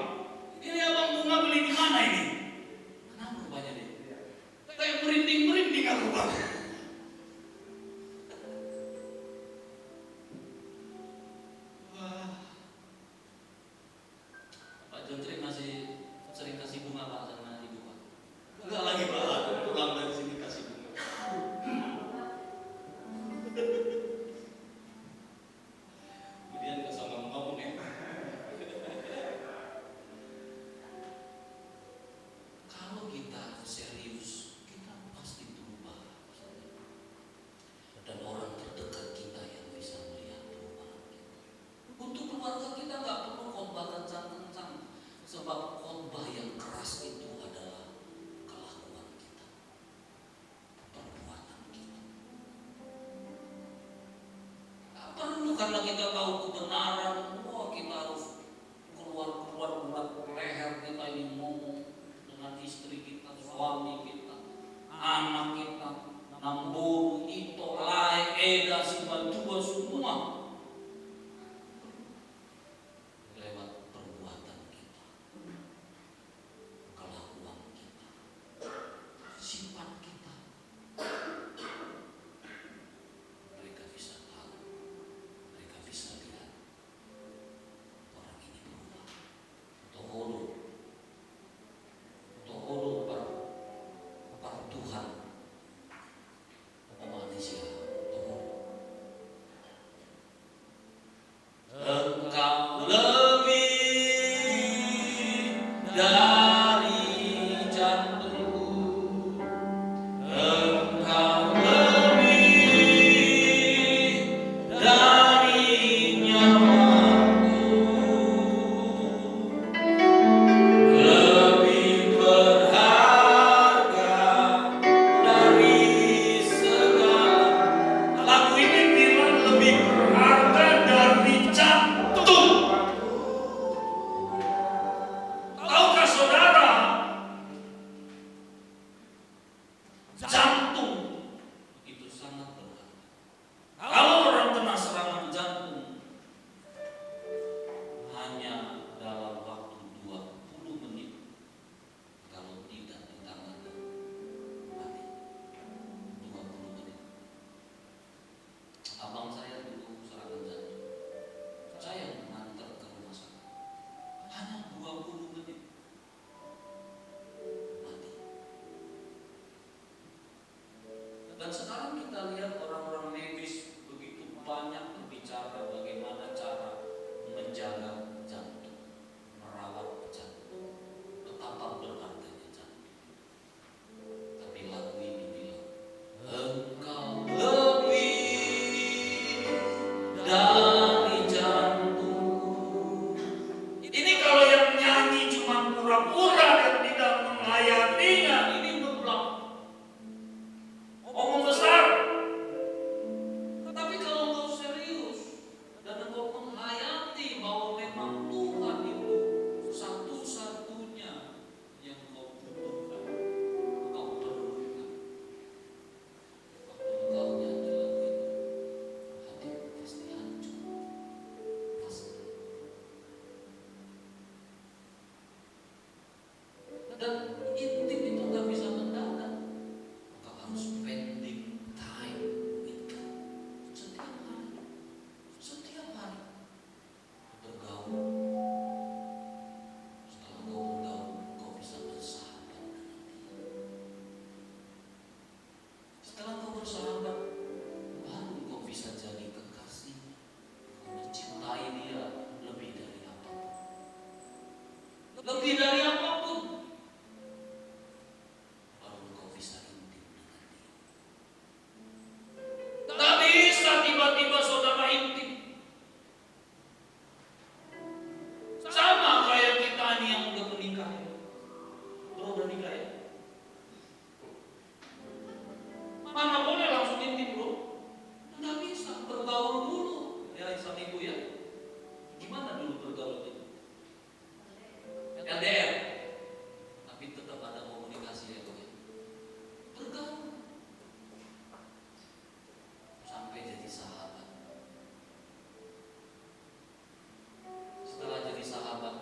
Ini abang bunga beli di mana ini? Kenapa rupanya deh? Kayak merinding-merinding aku bang. Wah, Pak Jontri masih sering kasih bunga Pak sama ibu Pak? Enggak lagi Pak, pulang dari sini kasih bunga. Kemudian nggak sama ngomong ya. Kalau kita serius, kita pasti berubah. Dan orang terdekat kita yang bisa melihat perubahan kita. Untuk keluarga kita nggak perlu khotbah kencang-kencang, sebab khotbah yang keras itu adalah kelakuan kita, perbuatan kita. Nggak perlu karena kita tahu kebenaran, wah kita harus keluar buat leher kita ini ngomong dengan istri kita, suami kita, anak kita, Namboru, Ito, Lai, Eda, Simantua, semua lewat perbuatan dari nyawaku, lebih berharga dari segala. Lagu ini bilang lebih berharga dari jantung. Tahukah saudara, jantung itu sangat berharga. Kalau orang kena serangan jantung, hanya dalam waktu 20 menit, kalau tidak ditangani, mati. 20 menit. Abang saya dulu serangan jantung. Saya mengantar ke rumah sakit. Hanya 20 menit. Mati. Dan sekarang kita lihat orang-orang medis begitu banyak berbicara bagaimana cara menjaga jantung, merawat jantung, betapa berharganya jantung. Tapi lagu ini bilang, engkau lebih dari jantung. Ini kalau yang nyanyi cuma pura-pura dan tidak melayaninya, ini belum omong besar. Tapi kalau engkau serius dan engkau menghayati bahwa memang Tuhan itu satu-satunya yang engkau butuhkan, engkau perlukan. Waktu engkau nyanyi lagu itu, hatimu pasti hancur, pasti. Dan intim itu nggak bisa mendadak. Engkau harus spending time with God. Setiap hari bergaul. Setelah engkau bergaul, engkau bisa bersahabat dengan dia. Setelah engkau bersahabat, baru engkau bisa jadi kekasih. Engkau mencintai dia lebih dari apapun. Lebih dari apapun. Baru engkau bisa intim dengan dia. Tak bisa tiba-tiba saudara intim. Sama kayak kita ini yang udah menikah ya. Bro udah nikah ya? Mana boleh langsung intim bro? Nggak bisa, bergaul dulu. Ya Islam ibu ya. Gimana dulu bergaul itu? LDR. Tapi tetap ada komunikasi ya bro ya. Bergaul. Sampai jadi sahabat. Setelah jadi sahabat,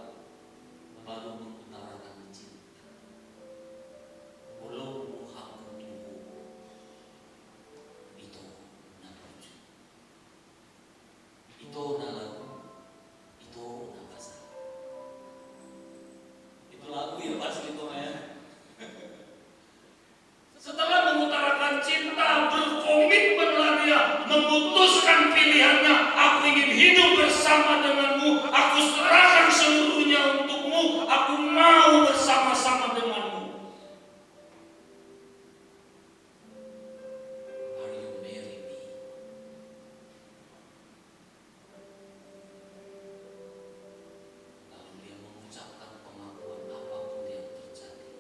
baru mengutarakan cinta. Belum muhaku tubuh, itu nabuju. Itu nalagu, itu nabasa. Itu lagu ya pasti itu ya. Setelah mengutarakan cinta, berkomitmenlah dia, memutuskan pilihannya. Aku ingin hidup bersama denganmu. Aku serahkan seluruhnya untukmu. Aku mau bersama-sama denganmu. Are you marry me? Lalu dia mengucapkan pengakuan apapun yang terjadi.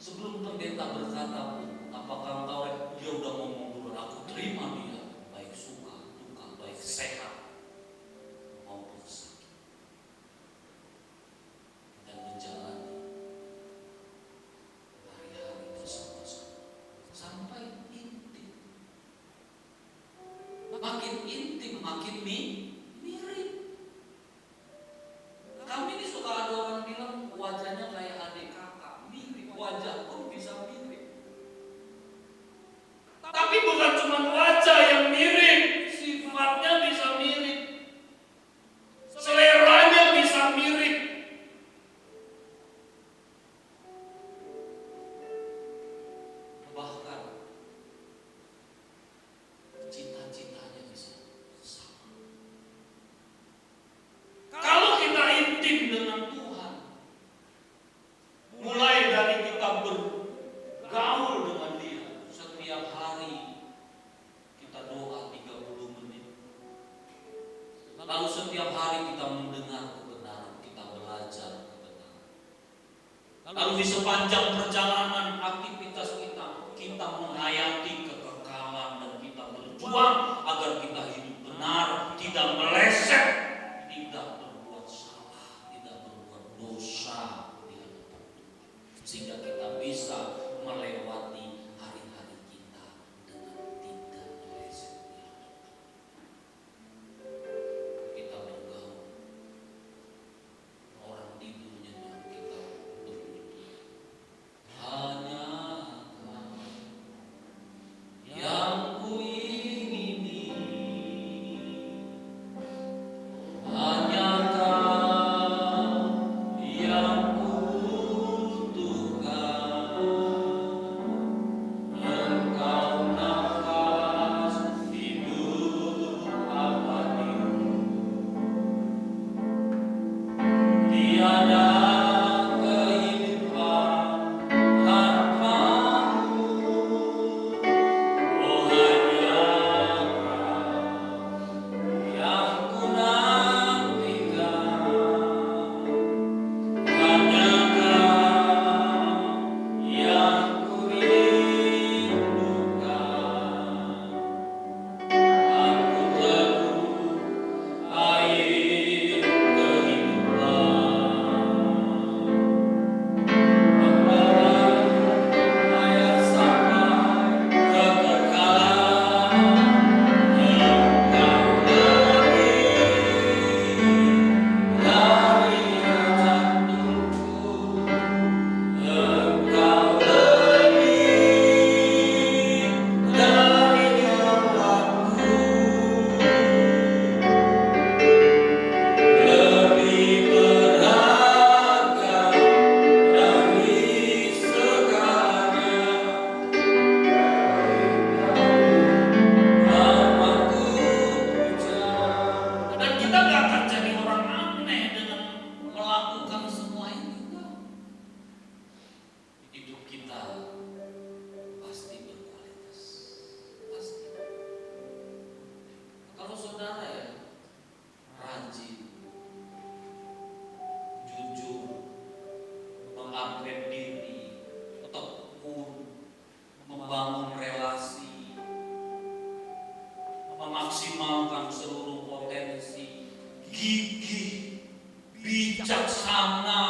Sebelum pendeta berkata, apakah engkau dia udah ngomong dulu, aku terima dia, baik suka, duka, baik sehat maupun sakit, dan menjalani hari-hari bersama-sama sampai intim. Makin intim, makin mirip. Kami ini suka ada orang bilang wajahnya kayak adik kakak, mirip, wajah pun bisa mirip. Tapi bukan cuma wajah yang mirip, sifatnya bisa mirip, seleranya bisa mirip. Bahkan cita-citanya bisa sama. Lalu setiap hari kita mendengar kebenaran, kita belajar kebenaran. Lalu di sepanjang perjalanan aktivitas kita menghayati kekekalan dan kita berjuang agar kita hidup benar, tidak meleset, tidak berbuat salah, tidak berbuat dosa di hadapan Tuhan. Sehingga kita bisa melewati hari-hari kita dengan tidak meleset di hadapan kita bergaul. Orang tidurnya kita berbunyi. Hanya yang ku ingini, hanya yang ku butuhkan, Engkau nafas hidup abadi. Tiada kehidupan tanpamu, oh hanya yang ku nantikan, hanya yang ku rindukan. Aku teguh air kehidupan, ayat sampai kekekalan. Engkau lebih dari jantungku, Engkau lebih dari nyawaku, lebih berharga dari segalanya. Namaku puja. Dan kita gak akan jadi orang aneh dengan melakukan semua ini. Hidup kita pasti berkualitas, pasti. Kalau saudara ya rajin, jujur, mengupgrade diri, tekun, membangun relasi, memaksimalkan seluruh potensi, gigih, bijaksana,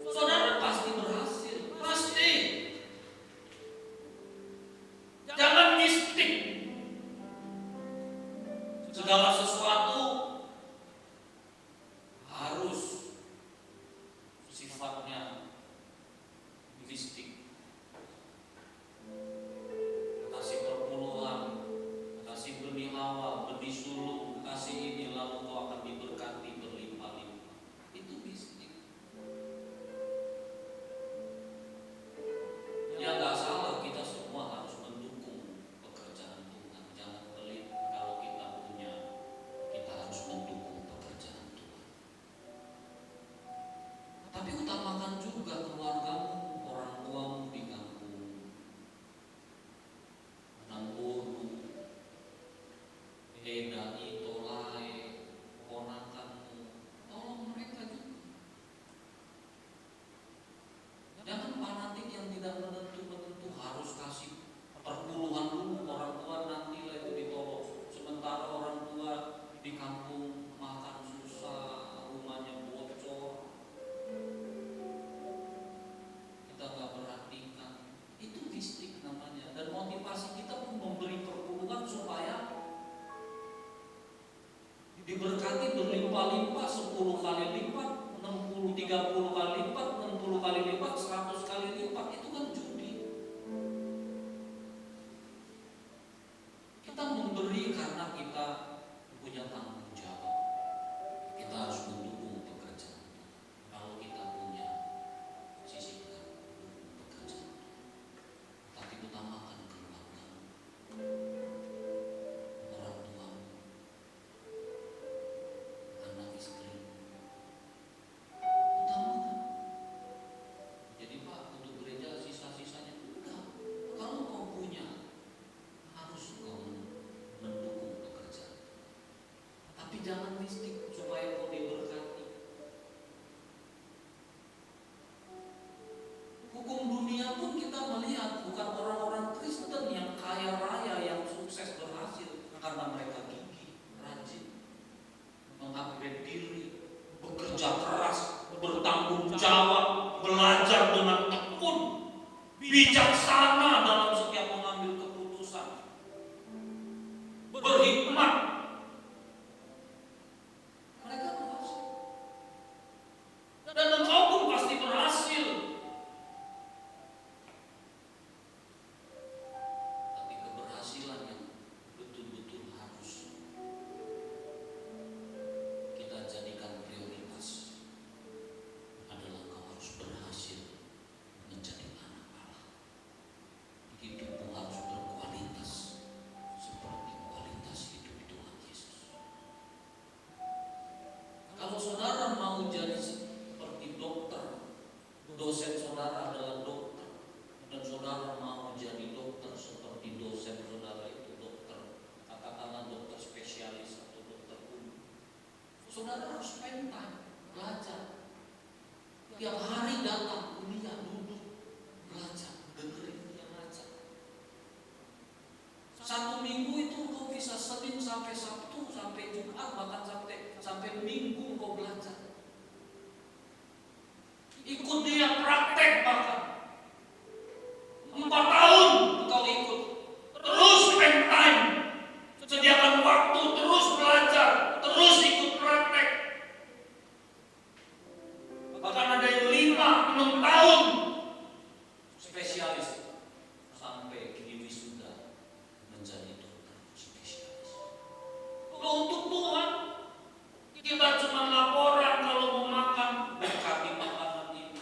saudara pasti berhasil, pasti. Jangan mistik. Segala sesuatu harus sifatnya mistik. Kasih perpuluhan, kasih benih awal, benih sulung, kasih ini lalu kau akan diberkati berlimpah-limpah. Itu mistik. Ya nggak salah, kita semua harus mendukung pekerjaan Tuhan. Jangan pelit kalau kita punya, kita harus mendukung pekerjaan Tuhan. Tapi utamakan juga keluargamu, orang tuamu di kampung, Nanggoru, Edani, Tolai, ponakanmu, tolong mereka juga. Jangan fanatik yang tidak menentu harus kasih perpuluhan dulu, orang tua nanti lah itu ditolong. Sementara orang tua di kampung makan susah, rumahnya bocor, kita nggak perhatikan. Itu mistik namanya. Dan motivasi kita pun memberi perpuluhan supaya diberkati berlimpah-limpah, 10 kali lipat, 60, 30 kali lipat, 60 kali lipat, 100 kali lipat. Itu kan judi. Kita memberi karena kita punya tanggung jawab. Kita harus mendukung pekerjaan Tuhan. Kalau kita punya, sisihkan dukung pekerjaan Tuhan. Tapi utamakan keluargamu, orang tuamu, anak istri. Utamakan. Jadi Pak, untuk gereja sisa-sisanya enggak. Kalau kau punya, harus kau mendukung pekerjaan. jalan mistik supaya kau diberkati. Hukum dunia pun kita melihat bukan orang-orang Kristen yang kaya raya, yang sukses berhasil karena mereka gigih, rajin, mengupgrade diri, bekerja keras, bertanggung jawab, belajar dengan tekun, bijaksana dalam setiap mengambil keputusan, berhikmat. Mereka berhasil. Dan engkau pun pasti berhasil. Tapi keberhasilan yang betul-betul harus kita jadikan prioritas adalah kau harus berhasil menjadi anak Allah. Hidupmu harus berkualitas seperti kualitas hidup Tuhan Yesus. Kalau saudara mau jadi seperti dokter, dosen saudara adalah dokter, dan saudara mau jadi dokter seperti dosen saudara itu dokter, katakanlah dokter spesialis atau dokter umum, saudara harus spend time, belajar. Tiap hari datang kuliah, duduk, belajar, dengerin dia ngajar. Satu minggu itu kau bisa Senin sampai Sabtu, sampai Jumat, bahkan sampai Minggu kau belajar. Ikut dia praktek bahkan 4 tahun kau ikut. Terus spend time, sediakan waktu, terus belajar, terus ikut praktek. Bahkan ada yang 5-6 tahun spesialis sampai di wisuda menjadi dokter spesialis. Kalau untuk Tuhan kita cuma laporan kalau mau makan, berkati makanan ini,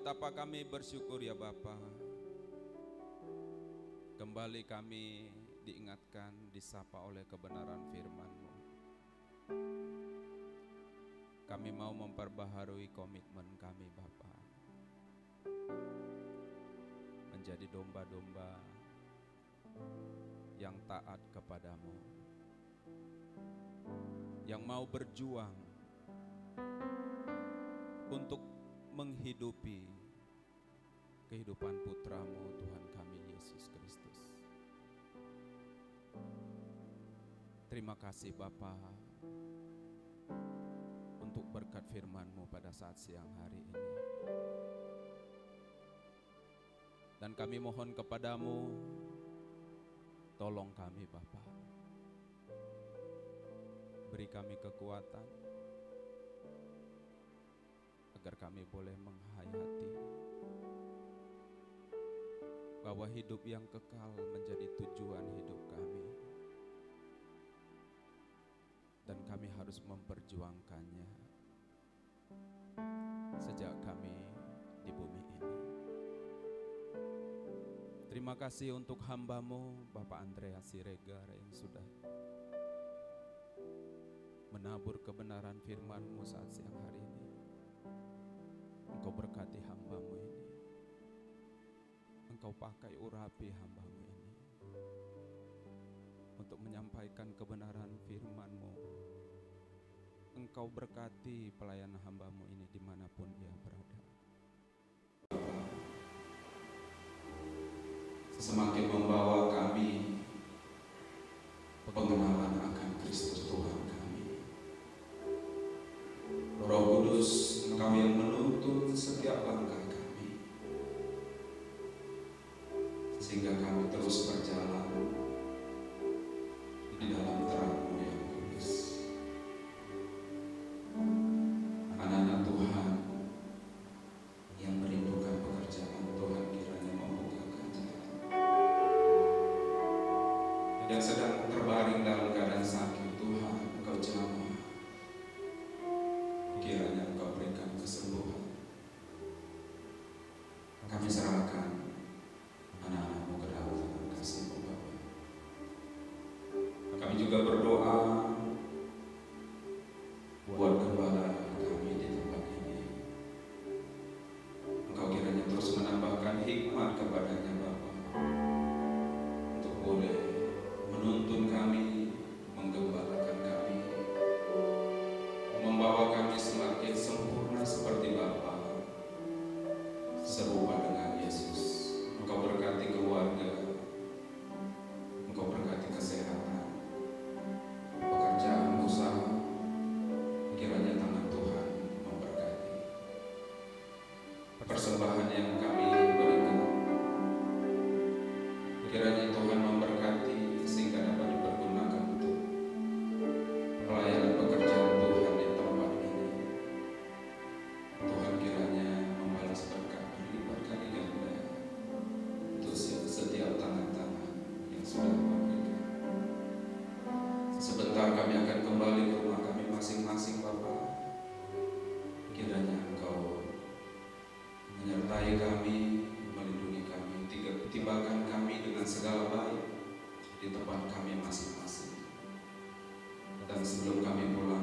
Betapa kami bersyukur ya Bapa. Kembali kami diingatkan, disapa oleh kebenaran firman-Mu. Kami mau memperbaharui komitmen kami Bapa, menjadi domba-domba yang taat kepadamu, yang mau berjuang untuk menghidupi kehidupan putramu Tuhan kami Yesus Kristus. Terima kasih Bapa untuk berkat firman-Mu pada saat siang hari ini. Dan kami mohon kepadamu, tolong kami Bapa, beri kami kekuatan agar kami boleh menghayati bahwa hidup yang kekal menjadi tujuan hidup kami, dan kami harus memperjuangkannya sejak kami di bumi ini. Terima kasih untuk hamba-Mu Bapak Andreas Siregar yang sudah menabur kebenaran firman-Mu saat siang hari ini. Engkau berkati hamba-Mu ini. Engkau pakai urapi hamba-Mu ini untuk menyampaikan kebenaran firman-Mu. Engkau berkati pelayan hamba-Mu ini dimanapun dia berada. Semakin membawa kami pengenalan akan Kristus Tuhan kami. Roh Kudus, Engkau yang menuntun setiap langkah kami, sehingga kami terus berjalan di dalam terang-Mu yang kudus. Anak-anak Tuhan yang merindukan pekerjaan Tuhan kiranya membukakan jalan. Yang sedang terbaring dalam keadaan sakit Tuhan, Engkau jamah, kiranya Engkau berikan kesembuhan. Kami serahkan anak-anak-Mu ke dalam tangan kasih-Mu Bapa. Kami juga berdoa buat gembala kami di tempat ini. Engkau kiranya terus menambahkan hikmat kepadanya Bapa, untuk boleh menuntun kami, menggembalakan kami, membawa kami semakin sempurna seperti Bapa, serupa dengan Yesus. Engkau berkati keluarga, Engkau berkati kesehatan, pekerjaan, usaha, kiranya tangan Tuhan memberkati. Persembahan yang kami berikan, kiranya Tuhan memberkati sehingga dapat dipergunakan untuk pelayanan pekerjaan Tuhan di tempat ini. Tuhan kiranya membalas berkat berlipat kali ganda untuk setiap tangan-tangan yang sudah memberikan. Sebentar kami akan kembali ke rumah kami masing-masing Bapa. Kiranya Engkau menyertai kami, melindungi kami, tibakan kami dengan segala baik di tempat kami masing-masing. Dan sebelum kami pulang,